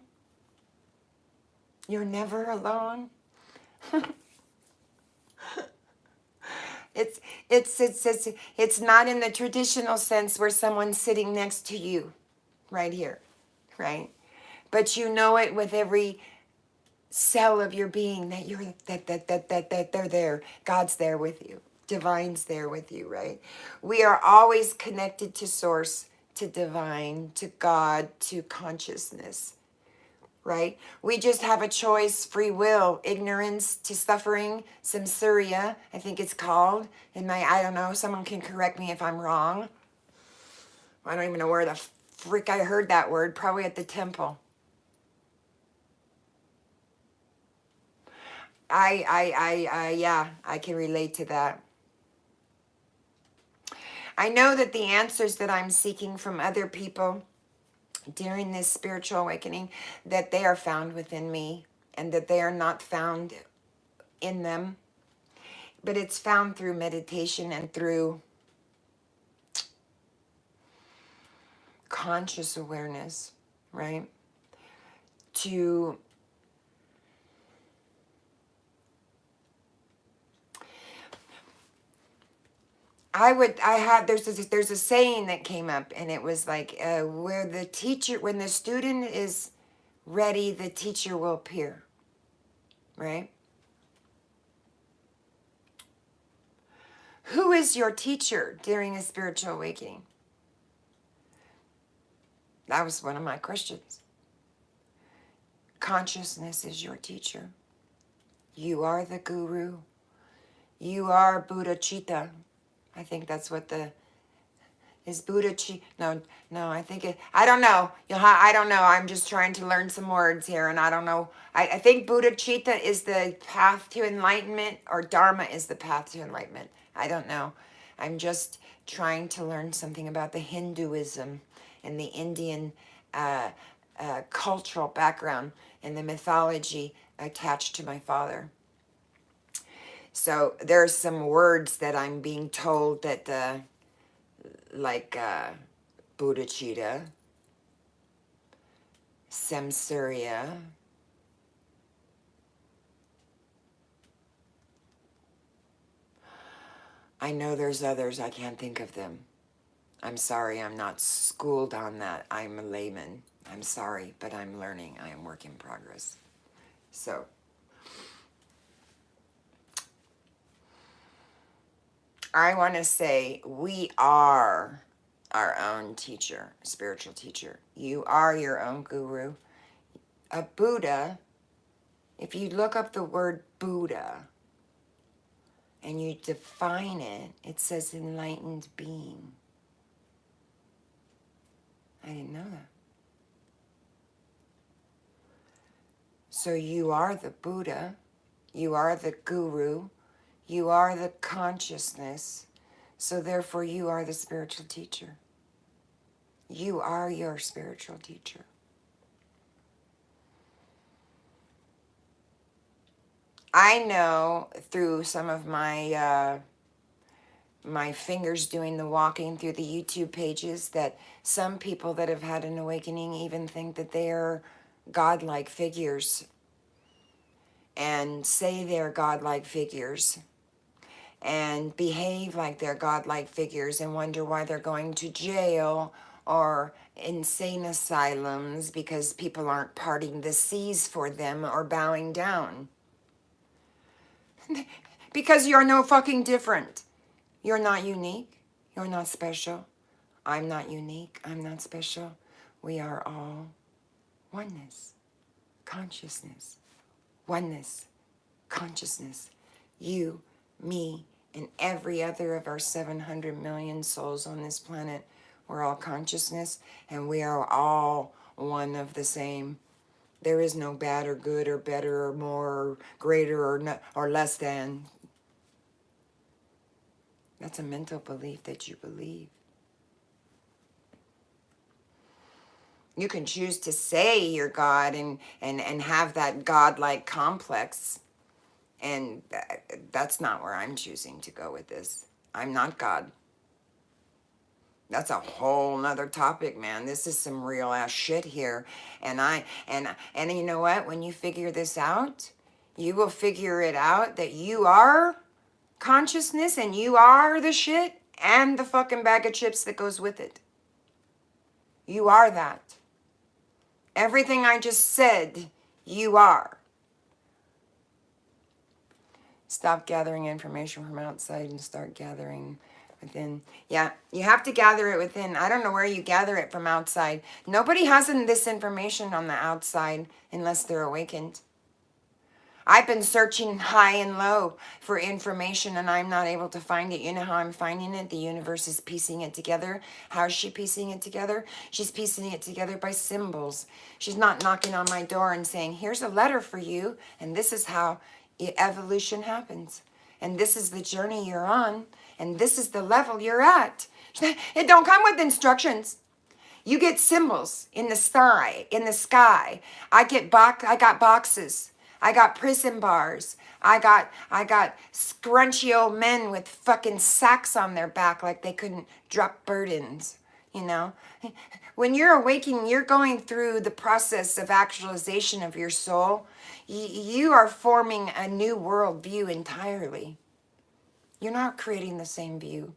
S1: You're never alone. It's not in the traditional sense where someone's sitting next to you right here, right? But you know it with every cell of your being that you're that they're there. God's there with you. Divine's there with you, right? We are always connected to source, to divine, to God, to consciousness, right? We just have a choice, free will, ignorance to suffering, samsara, I think it's called. I don't know, someone can correct me if I'm wrong. I don't even know where the frick I heard that word, probably at the temple. Yeah, I can relate to that. I know that the answers that I'm seeking from other people during this spiritual awakening, that they are found within me and that they are not found in them, but it's found through meditation and through conscious awareness, right? There's a saying that came up, and it was like, when the student is ready, the teacher will appear, right? Who is your teacher during a spiritual awakening? That was one of my questions. Consciousness is your teacher. You are the guru. You are Buddha Chitta. I think that's what is Buddha Chi. No, I think I don't know. I don't know. I'm just trying to learn some words here, and I don't know. I think Buddha Chitta is the path to enlightenment, or Dharma is the path to enlightenment. I don't know. I'm just trying to learn something about the Hinduism and the Indian cultural background and the mythology attached to my father. So there's some words that I'm being told that like Bodhicitta, Samsuriya, I know there's others, I can't think of them. I'm sorry, I'm not schooled on that. I'm a layman. I'm sorry, but I'm learning. I am work in progress. So, I want to say we are our own teacher, spiritual teacher. You are your own guru. A Buddha, if you look up the word Buddha and you define it, it says enlightened being. I didn't know that. So you are the Buddha, you are the guru, you are the consciousness, so therefore you are the spiritual teacher. You are your spiritual teacher. I know through some of my my fingers doing the walking through the YouTube pages that some people that have had an awakening even think that they are godlike figures and say they're godlike figures and behave like they're godlike figures and wonder why they're going to jail or insane asylums because people aren't parting the seas for them or bowing down. Because you're no fucking different. You're not unique. You're not special. I'm not unique. I'm not special. We are all oneness, consciousness, oneness, consciousness. You, me, and every other of our 700 million souls on this planet. We're all consciousness, and we are all one of the same. There is no bad or good or better or more or greater or not, or less than. That's a mental belief that you believe. You can choose to say you're God and have that God-like complex. And that's not where I'm choosing to go with this. I'm not God. That's a whole nother topic, man. This is some real ass shit here. And you know what? When you figure this out, you will figure it out that you are consciousness and you are the shit and the fucking bag of chips that goes with it. You are that. Everything I just said, you are. Stop gathering information from outside and start gathering within. Yeah, you have to gather it within. I don't know where you gather it from outside. Nobody has this information on the outside unless they're awakened. I've been searching high and low for information and I'm not able to find it. You know how I'm finding it? The universe is piecing it together. How is she piecing it together? She's piecing it together by symbols. She's not knocking on my door and saying, here's a letter for you, and this is how evolution happens. And this is the journey you're on, and this is the level you're at. It don't come with instructions. You get symbols in the sky. I got boxes. I got prison bars. I got scrunchy old men with fucking sacks on their back like they couldn't drop burdens, you know? When you're awakening, you're going through the process of actualization of your soul. You are forming a new world view entirely. You're not creating the same view.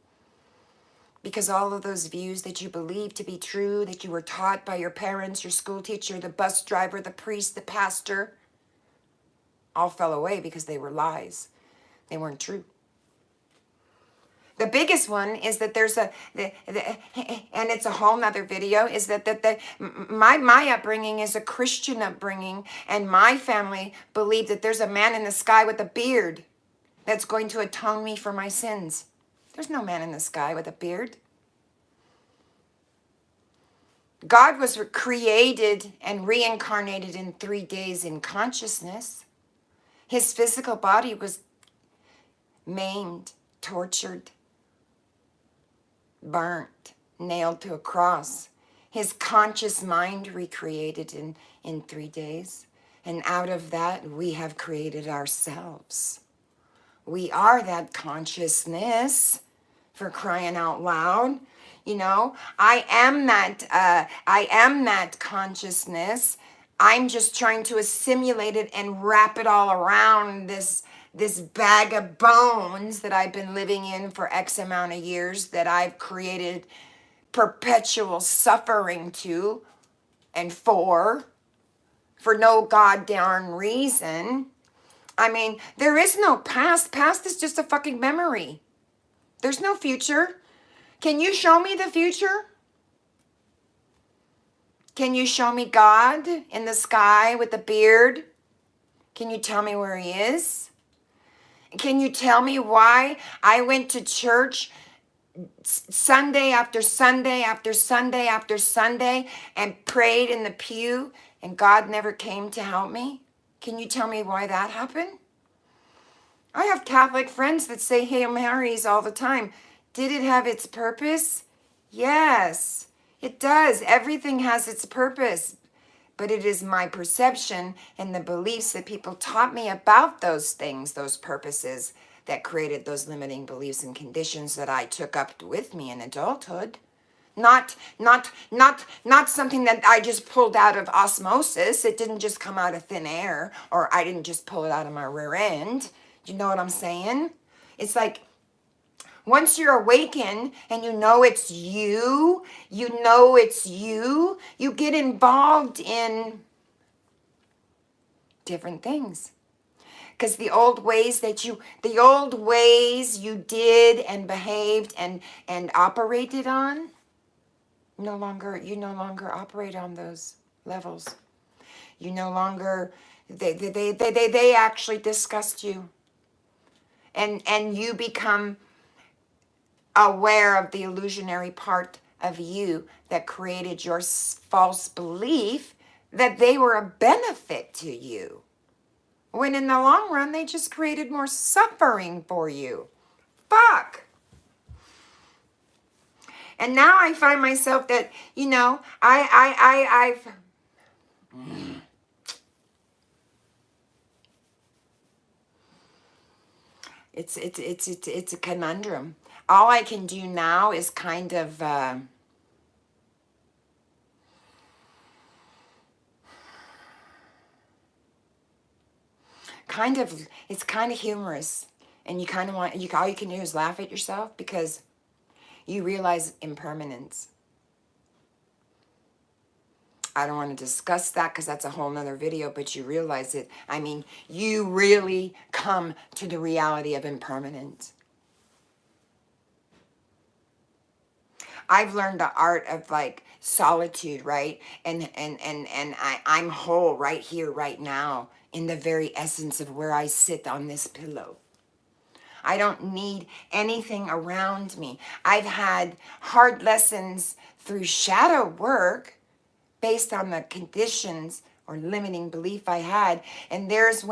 S1: Because all of those views that you believe to be true, that you were taught by your parents, your school teacher, the bus driver, the priest, the pastor, all fell away because they were lies. They weren't true. The biggest one is that there's and it's a whole nother video, is my upbringing is a Christian upbringing, and my family believed that there's a man in the sky with a beard that's going to atone me for my sins. There's no man in the sky with a beard. God was created and reincarnated in 3 days in consciousness. His physical body was maimed, tortured, burnt, nailed to a cross. His conscious mind recreated in 3 days. And out of that, we have created ourselves. We are that consciousness, for crying out loud. You know, I am that consciousness. I'm just trying to assimilate it and wrap it all around this bag of bones that I've been living in for X amount of years, that I've created perpetual suffering to and for no goddamn reason. I mean, there is no past. Past is just a fucking memory. There's no future. Can you show me the future? Can you show me God in the sky with a beard? Can you tell me where he is? Can you tell me why I went to church Sunday after Sunday after Sunday after Sunday and prayed in the pew and God never came to help me? Can you tell me why that happened? I have Catholic friends that say Hail Marys all the time. Did it have its purpose? Yes, it does. Everything has its purpose. But it is my perception and the beliefs that people taught me about those things, those purposes, that created those limiting beliefs and conditions that I took up with me in adulthood. Not something that I just pulled out of osmosis. It didn't just come out of thin air, or I didn't just pull it out of my rear end. Do you know what I'm saying? It's like, once you're awakened and you know it's you, you get involved in different things. Because the old ways you did and behaved and operated on, you no longer operate on those levels. You no longer, they actually disgust you. And you become aware of the illusionary part of you that created your false belief that they were a benefit to you, when in the long run they just created more suffering for you. Fuck. And now I find myself that, you know, I've it's a conundrum. All I can do now is kind of it's kind of humorous, and you kind of want, all you can do is laugh at yourself, because you realize impermanence. I don't want to discuss that because that's a whole nother video, but you realize it. I mean, you really come to the reality of impermanence. I've learned the art of like solitude, right? And I'm whole right here, right now, in the very essence of where I sit on this pillow. I don't need anything around me. I've had hard lessons through shadow work based on the conditions or limiting belief I had. And there's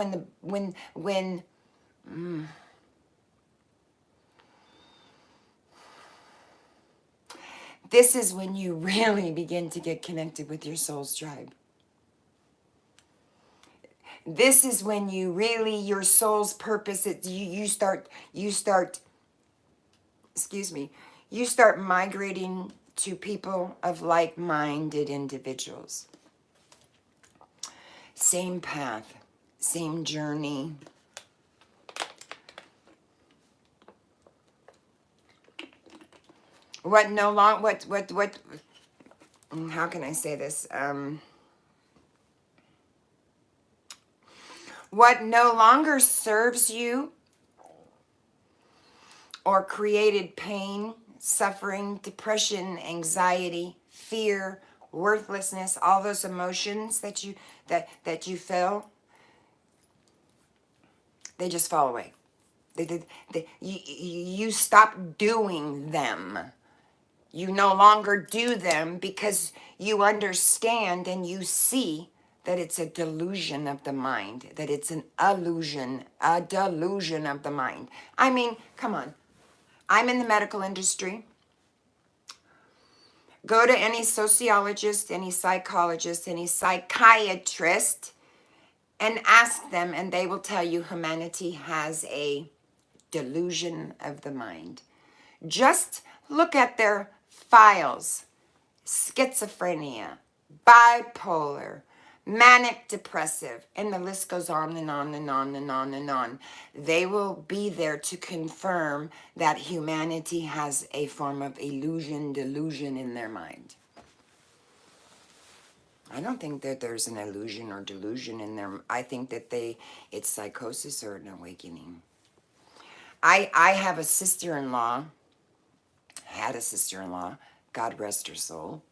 S1: this is when you really begin to get connected with your soul's tribe. This is when you really, your soul's purpose, you start migrating to people of like-minded individuals. Same path, same journey. How can I say this? What no longer serves you or created pain, suffering, depression, anxiety, fear, worthlessness, all those emotions that you feel, they just fall away. You stop doing them. You no longer do them because you understand and you see that it's a delusion of the mind, that it's an illusion, a delusion of the mind. I mean, come on. I'm in the medical industry. Go to any sociologist, any psychologist, any psychiatrist, and ask them, and they will tell you humanity has a delusion of the mind. Just look at their files. Schizophrenia, bipolar, manic depressive, and the list goes on and on and on and on and on. They will be there to confirm that humanity has a form of illusion, delusion in their mind. I don't think that there's an illusion or delusion in them. I think that it's psychosis or an awakening. I have a sister-in-law, had a sister-in-law, God rest her soul,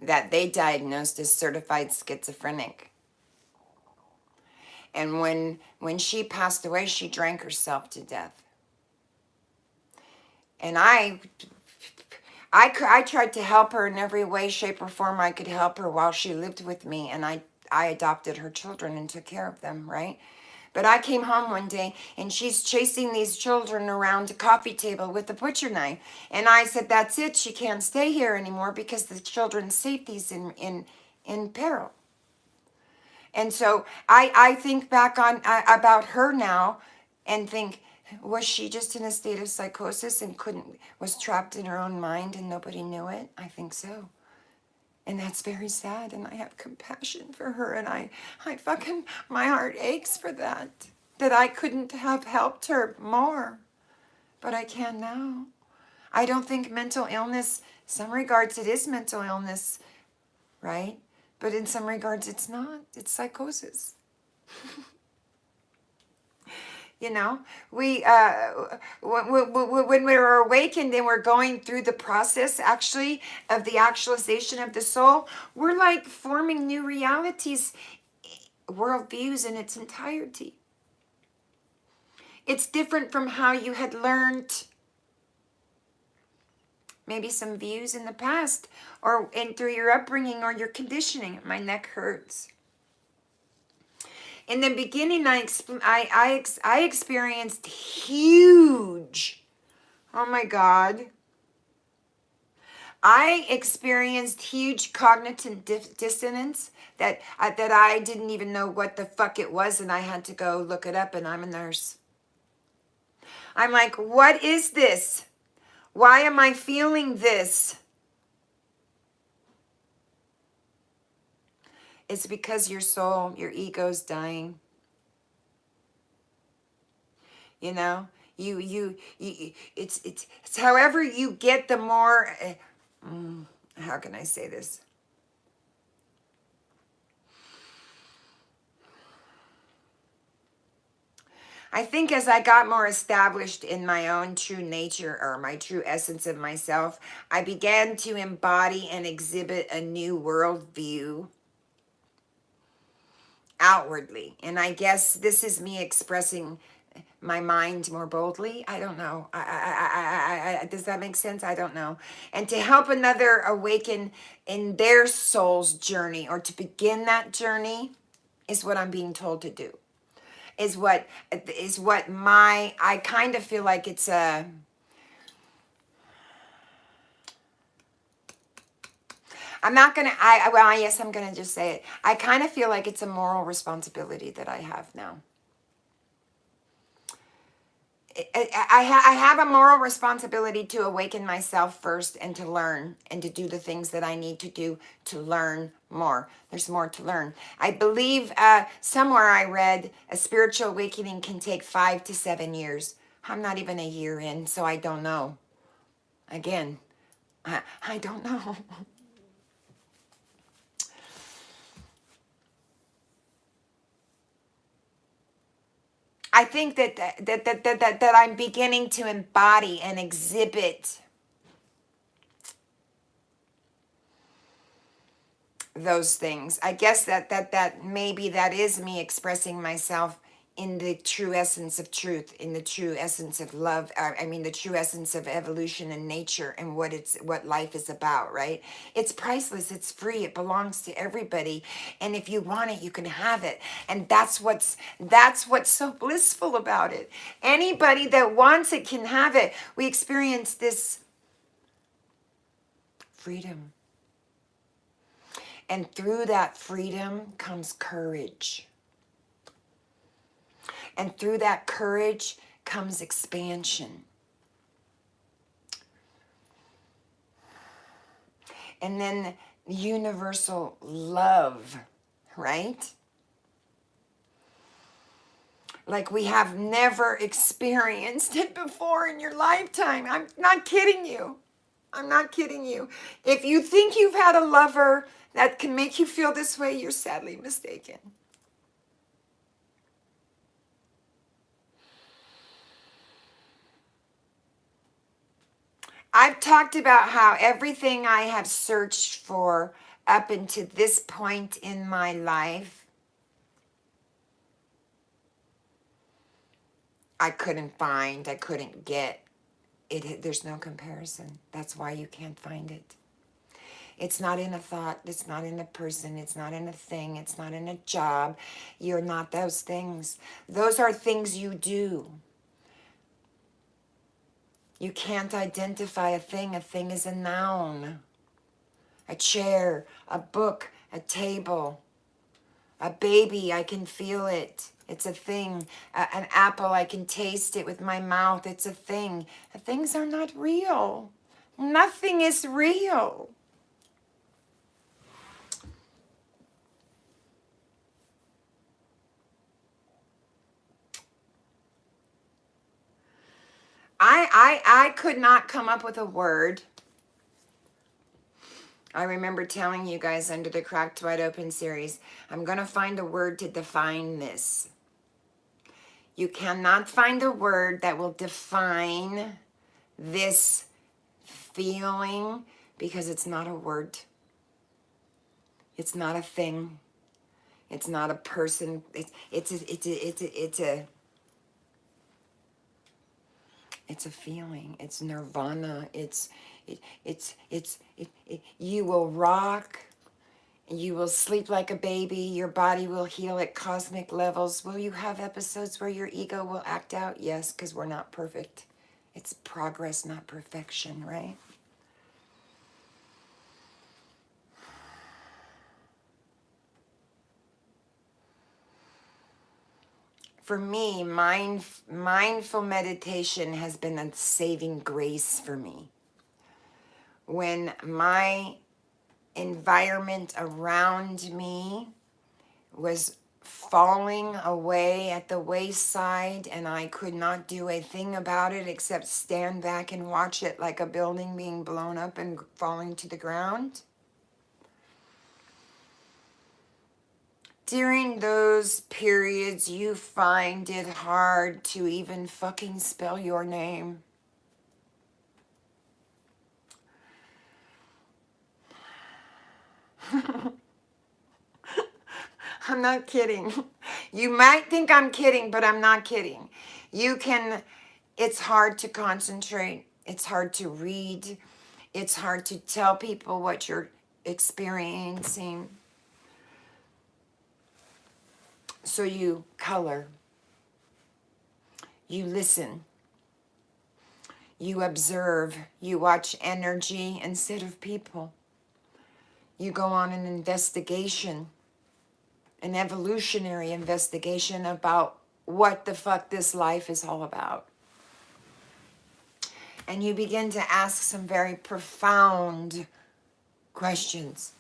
S1: that they diagnosed as certified schizophrenic. And when she passed away, she drank herself to death. And I tried to help her in every way, shape, or form I could help her while she lived with me. And I adopted her children and took care of them, right? But I came home one day and she's chasing these children around a coffee table with a butcher knife. And I said, that's it. She can't stay here anymore because the children's safety's in peril. And so I think back on about her now and think, was she just in a state of psychosis and was trapped in her own mind and nobody knew it? I think so. And that's very sad, and I have compassion for her, and I fucking, my heart aches for that I couldn't have helped her more, but I can now. I don't think mental illness, some regards it is mental illness, right? But in some regards it's not, it's psychosis. You know, when we're awakened and we're going through the process actually of the actualization of the soul, we're like forming new realities, worldviews in its entirety. It's different from how you had learned maybe some views in the past and through your upbringing or your conditioning. My neck hurts. In the beginning, I experienced huge, oh my God, I experienced huge cognitive dissonance that I didn't even know what the fuck it was, and I had to go look it up, and I'm a nurse. I'm like, what is this? Why am I feeling this? It's because your soul, your ego's dying. You know, it's however you get the more, how can I say this? I think as I got more established in my own true nature or my true essence of myself, I began to embody and exhibit a new worldview outwardly. And I guess this is me expressing my mind more boldly. I don't know. Does that make sense? I don't know. And to help another awaken in their soul's journey or to begin that journey is what I'm being told to do. I kind of feel like it's a, yes, I'm going to just say it. I kind of feel like it's a moral responsibility that I have now. I have a moral responsibility to awaken myself first and to learn and to do the things that I need to do to learn more. There's more to learn. I believe somewhere I read a spiritual awakening can take 5 to 7 years. I'm not even a year in, so I don't know. Again, I don't know. I think that I'm beginning to embody and exhibit those things. I guess that maybe that is me expressing myself in the true essence of truth, in the true essence of love. I mean, the true essence of evolution and nature and what life is about, right? It's priceless. It's free. It belongs to everybody. And if you want it, you can have it. And that's what's so blissful about it. Anybody that wants it can have it. We experience this freedom. And through that freedom comes courage. And through that courage comes expansion. And then universal love, right? Like we have never experienced it before in your lifetime. I'm not kidding you. I'm not kidding you. If you think you've had a lover that can make you feel this way, you're sadly mistaken. I've talked about how everything I have searched for up until this point in my life, I couldn't find, I couldn't get. There's no comparison. That's why you can't find it. It's not in a thought. It's not in a person. It's not in a thing. It's not in a job. You're not those things. Those are things you do. You can't identify a thing. A thing is a noun. A chair, a book, a table, a baby, I can feel it. It's a thing. An apple, I can taste it with my mouth. It's a thing. Things are not real. Nothing is real. I could not come up with a word. I remember telling you guys under the Cracked Wide Open series, I'm going to find a word to define this. You cannot find a word that will define this feeling because it's not a word. It's not a thing. It's not a person. It's a feeling. It's nirvana. You will rock. You will sleep like a baby. Your body will heal at cosmic levels. Will you have episodes where your ego will act out? Yes, because we're not perfect. It's progress, not perfection, right? For me, mindful meditation has been a saving grace for me. When my environment around me was falling away at the wayside and I could not do a thing about it except stand back and watch it like a building being blown up and falling to the ground. During those periods, you find it hard to even fucking spell your name. I'm not kidding. You might think I'm kidding, but I'm not kidding. It's hard to concentrate. It's hard to read. It's hard to tell people what you're experiencing. So you color. You listen. You observe. You watch energy instead of people. You go on an investigation, an evolutionary investigation about what the fuck this life is all about. And you begin to ask some very profound questions.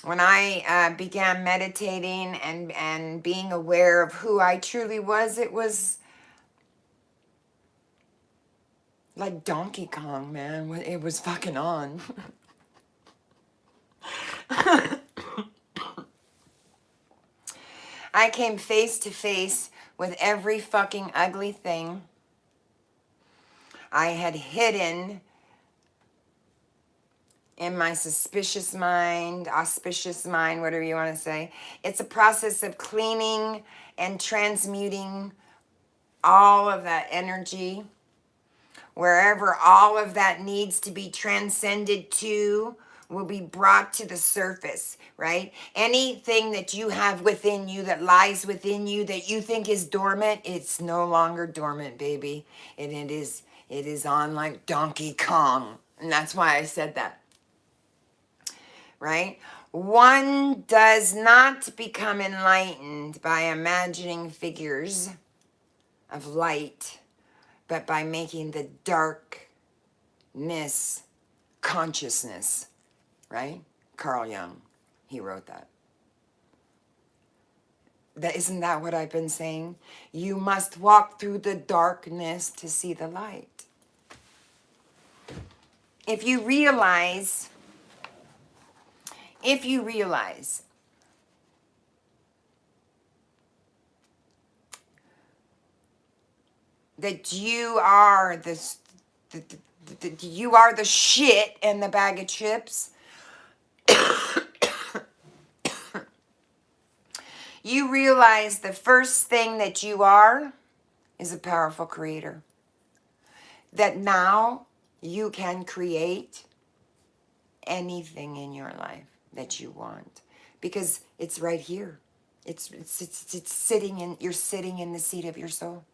S1: When I began meditating and being aware of who I truly was, it was like Donkey Kong, man. It was fucking on. I came face to face with every fucking ugly thing I had hidden in my suspicious mind, auspicious mind, whatever you want to say. It's a process of cleaning and transmuting all of that energy, wherever all of that needs to be transcended to will be brought to the surface, right? Anything that you have within you, that lies within you, that you think is dormant, it's no longer dormant, baby. And it is on like Donkey Kong. And that's why I said that, right? One does not become enlightened by imagining figures of light, but by making the darkness consciousness, right? Carl Jung, he wrote that. Isn't that what I've been saying? You must walk through the darkness to see the light. If you realize that you are you are the shit and the bag of chips, you realize the first thing that you are is a powerful creator. That now you can create anything in your life that you want because it's right here. It's sitting in, you're sitting in the seat of your soul.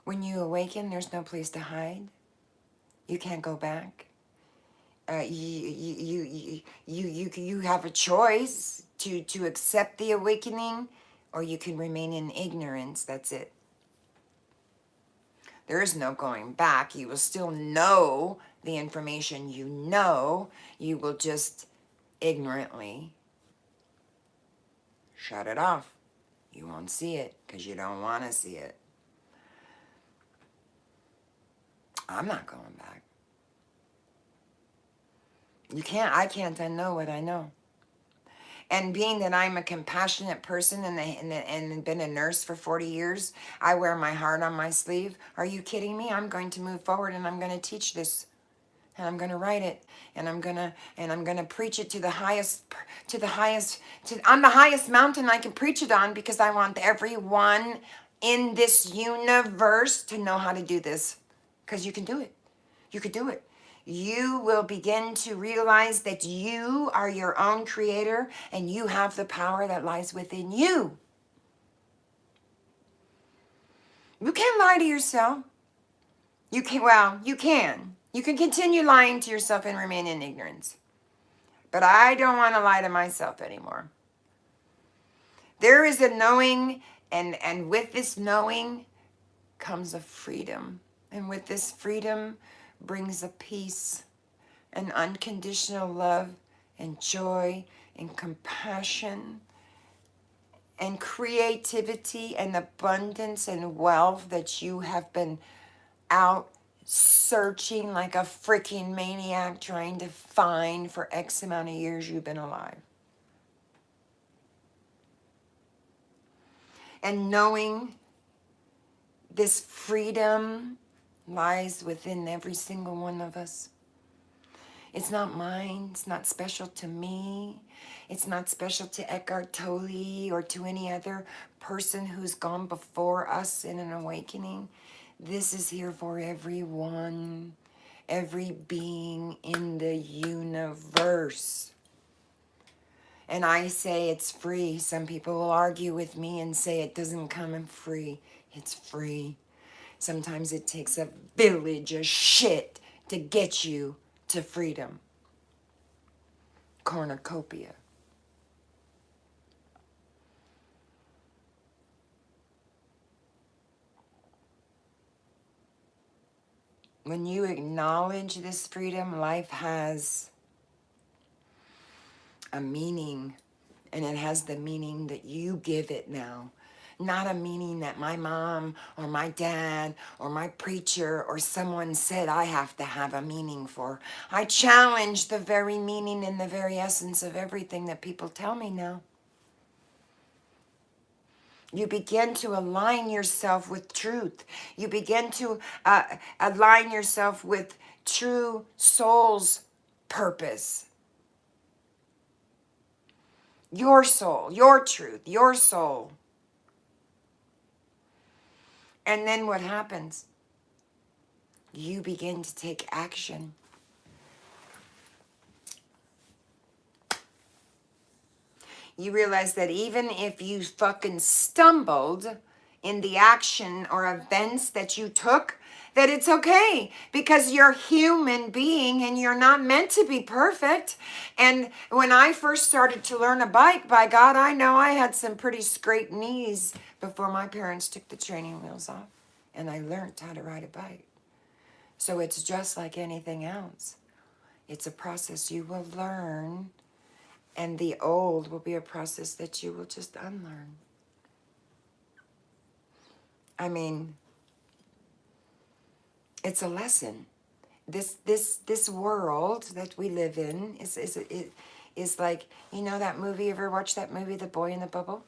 S1: When you awaken, there's no place to hide. You can't go back. You have a choice to accept the awakening, or you can remain in ignorance. That's it. There is no going back. You will still know the information you know. You will just ignorantly shut it off. You won't see it because you don't want to see it. I'm not going back. I can't unknow what I know. And being that I'm a compassionate person and been a nurse for 40 years, I wear my heart on my sleeve. Are you kidding me? I'm going to move forward and I'm going to teach this. And I'm going to write it. And I'm going to preach it on the highest mountain I can preach it on, because I want everyone in this universe to know how to do this. Because you can do it. You could do it. You will begin to realize that you are your own creator and you have the power that lies within you. You can't lie to yourself. You can. You can continue lying to yourself and remain in ignorance. But I don't want to lie to myself anymore. There is a knowing, and with this knowing comes a freedom. And with this freedom brings a peace, and unconditional love, and joy, and compassion, and creativity, and abundance, and wealth that you have been out searching like a freaking maniac trying to find for X amount of years you've been alive. And knowing this freedom lies within every single one of us. It's not mine. It's not special to me. It's not special to Eckhart Tolle or to any other person who's gone before us in an awakening. This is here for everyone, every being in the universe. And I say it's free. Some people will argue with me and say it doesn't come in free. It's free. Sometimes it takes a village of shit to get you to freedom. Cornucopia. When you acknowledge this freedom, life has a meaning, and it has the meaning that you give it now. not a meaning that my mom or my dad or my preacher or someone said I have to have a meaning for. I challenge the very meaning and the very essence of everything that people tell me now. You begin to align yourself with truth. You begin to align yourself with true soul's purpose. Your soul, your truth, your soul. And then what happens? You begin to take action. You realize that even if you fucking stumbled in the action or events that you took, that it's okay because you're a human being and you're not meant to be perfect. And when I first started to learn a bike, by God, I know I had some pretty scraped knees before my parents took the training wheels off and I learned how to ride a bike. So it's just like anything else. It's a process you will learn, and the old will be a process that you will just unlearn. I mean, it's a lesson. This world that we live in is like, you know that movie, ever watch that movie, The Boy in the Bubble?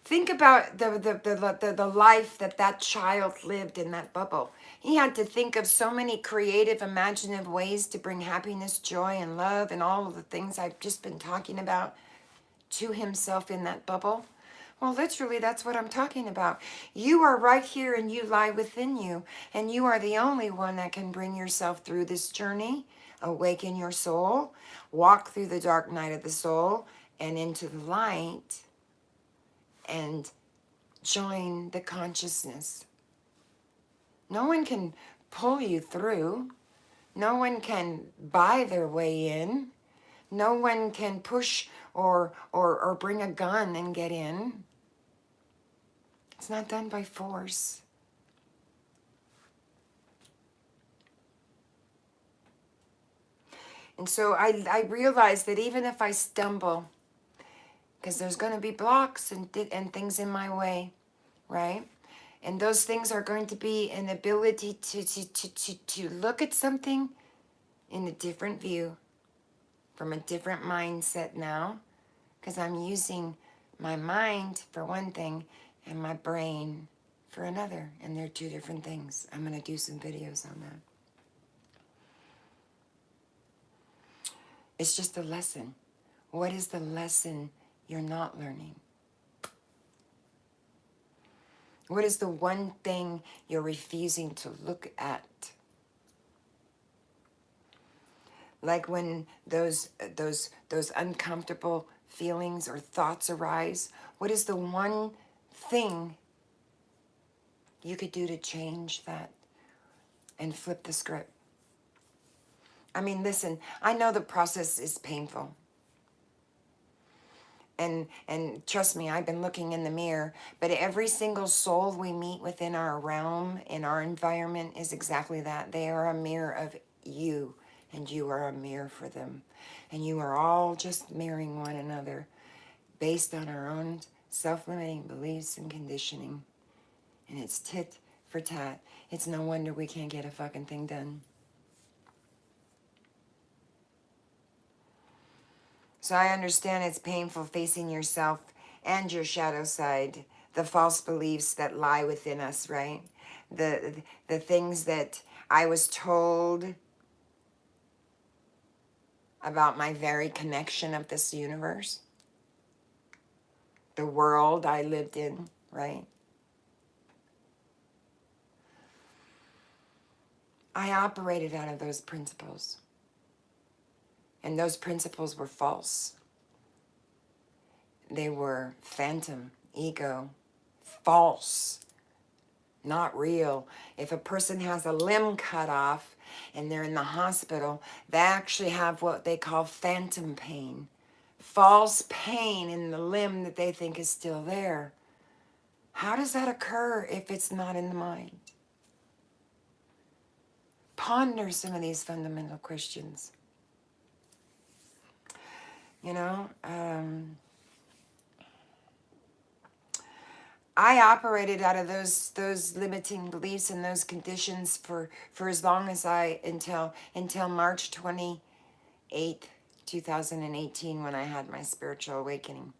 S1: Think about the life that child lived in that bubble. He had to think of so many creative, imaginative ways to bring happiness, joy, and love, and all of the things I've just been talking about to himself in that bubble. Well, literally, that's what I'm talking about. You are right here and you lie within you, and you are the only one that can bring yourself through this journey, awaken your soul, walk through the dark night of the soul, and into the light, and join the consciousness. No one can pull you through. No one can buy their way in. No one can push or bring a gun and get in. It's not done by force. And so I realize that even if I stumble, because there's going to be blocks and things in my way, right? And those things are going to be an ability to look at something in a different view, from a different mindset now, because I'm using my mind for one thing and my brain for another, and they're two different things. I'm going to do some videos on that. It's just a lesson. What is the lesson you're not learning? What is the one thing you're refusing to look at? Like when those uncomfortable feelings or thoughts arise, what is the one thing you could do to change that and flip the script? I mean, listen, I know the process is painful. And trust me, I've been looking in the mirror, but every single soul we meet within our realm, in our environment, is exactly that. They are a mirror of you, and you are a mirror for them. And you are all just mirroring one another based on our own self-limiting beliefs and conditioning. And it's tit for tat. It's no wonder we can't get a fucking thing done. So I understand it's painful facing yourself and your shadow side, the false beliefs that lie within us, right? The things that I was told about my very connection of this universe, the world I lived in, right? I operated out of those principles. And those principles were false. They were phantom, ego, false, not real. If a person has a limb cut off and they're in the hospital, they actually have what they call phantom pain. False pain in the limb that they think is still there. How does that occur if it's not in the mind? Ponder some of these fundamental questions. You know, I operated out of those limiting beliefs and those conditions for as long as until March 28th, 2018, when I had my spiritual awakening.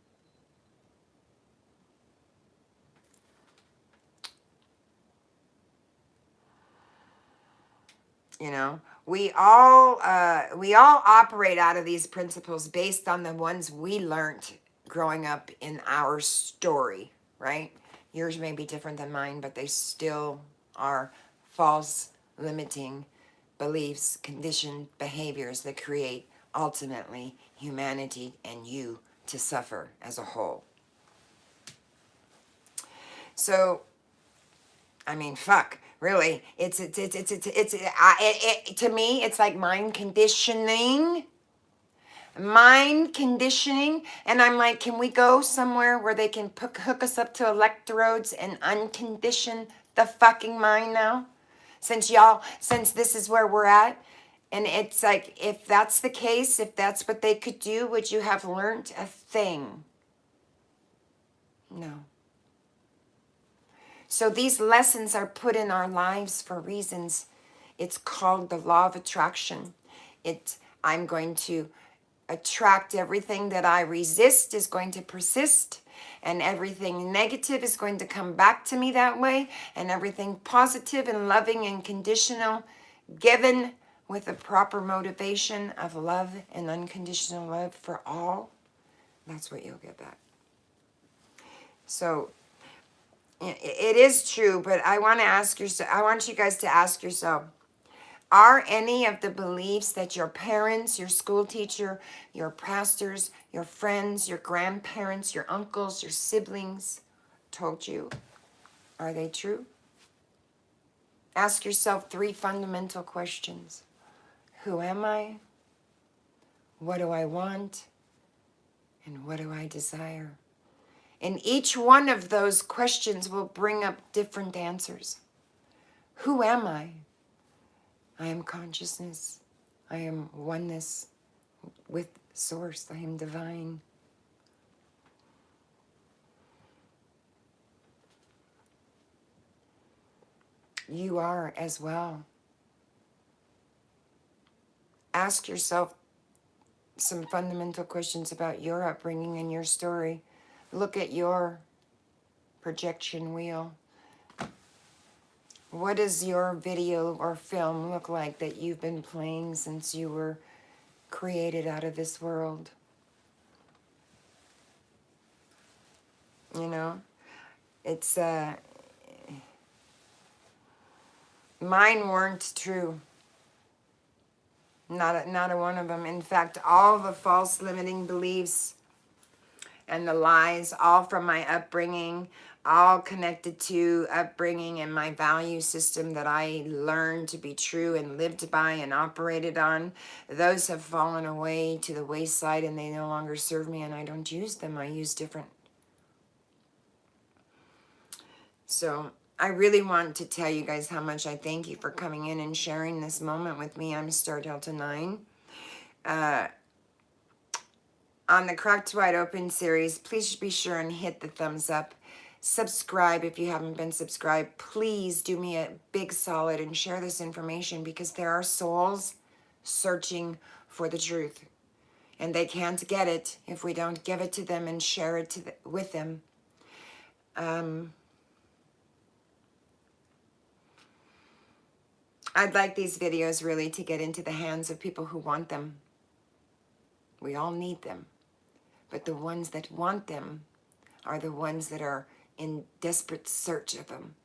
S1: You know, we all operate out of these principles based on the ones we learned growing up in our story, right? Yours may be different than mine, but they still are false, limiting beliefs, conditioned behaviors that create ultimately humanity and you to suffer as a whole. So I mean, fuck, really. To me, it's like mind conditioning. Mind conditioning. And I'm like, can we go somewhere where they can hook us up to electrodes and uncondition the fucking mind now? Since this is where we're at. And it's like, if that's the case, if that's what they could do, would you have learned a thing? No. So these lessons are put in our lives for reasons. It's called the law of attraction. I'm going to attract everything that I resist is going to persist, and everything negative is going to come back to me that way, and everything positive and loving and conditional, given with the proper motivation of love and unconditional love for all, that's what you'll get back. So it is true, but I want you guys to ask yourself, are any of the beliefs that your parents, your school teacher, your pastors, your friends, your grandparents, your uncles, your siblings told you, are they true? Ask yourself 3 fundamental questions. Who am I? What do I want? And what do I desire? And each one of those questions will bring up different answers. Who am I? I am consciousness. I am oneness with Source. I am divine. You are as well. Ask yourself some fundamental questions about your upbringing and your story. Look at your projection wheel. What does your video or film look like that you've been playing since you were created out of this world? You know, it's mine weren't true. Not a one of them. In fact, all the false limiting beliefs and the lies, all from my upbringing, all connected to upbringing and my value system that I learned to be true and lived by and operated on, those have fallen away to the wayside and they no longer serve me, and I don't use them. I use different. So I really want to tell you guys how much I thank you for coming in and sharing this moment with me. I'm Star Delta 9. On the Cracked Wide Open series, please be sure and hit the thumbs up. Subscribe if you haven't been subscribed. Please do me a big solid and share this information, because there are souls searching for the truth. And they can't get it if we don't give it to them and share it with them. I'd like these videos really to get into the hands of people who want them. We all need them. But the ones that want them are the ones that are in desperate search of them.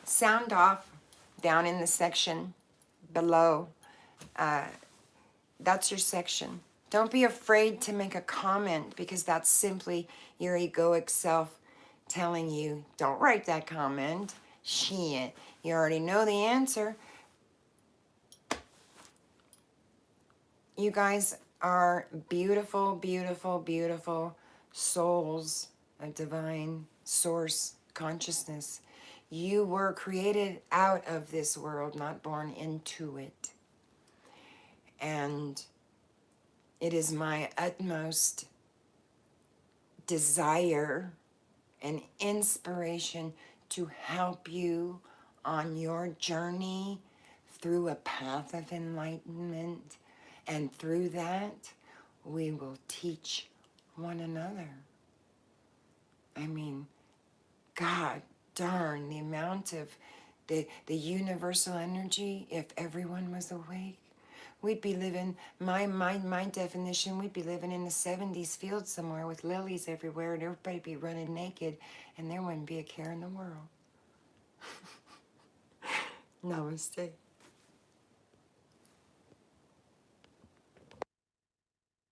S1: Sound off down in the section below. That's your section. Don't be afraid to make a comment, because that's simply your egoic self telling you, don't write that comment. Shit, you already know the answer. You guys are beautiful, beautiful, beautiful souls of divine source consciousness. You were created out of this world, not born into it. And it is my utmost desire and inspiration to help you on your journey through a path of enlightenment. And through that, we will teach one another. I mean, God darn, the amount of the universal energy, if everyone was awake, we'd be living, my definition, we'd be living in the 70s field somewhere with lilies everywhere and everybody be running naked and there wouldn't be a care in the world. Namaste.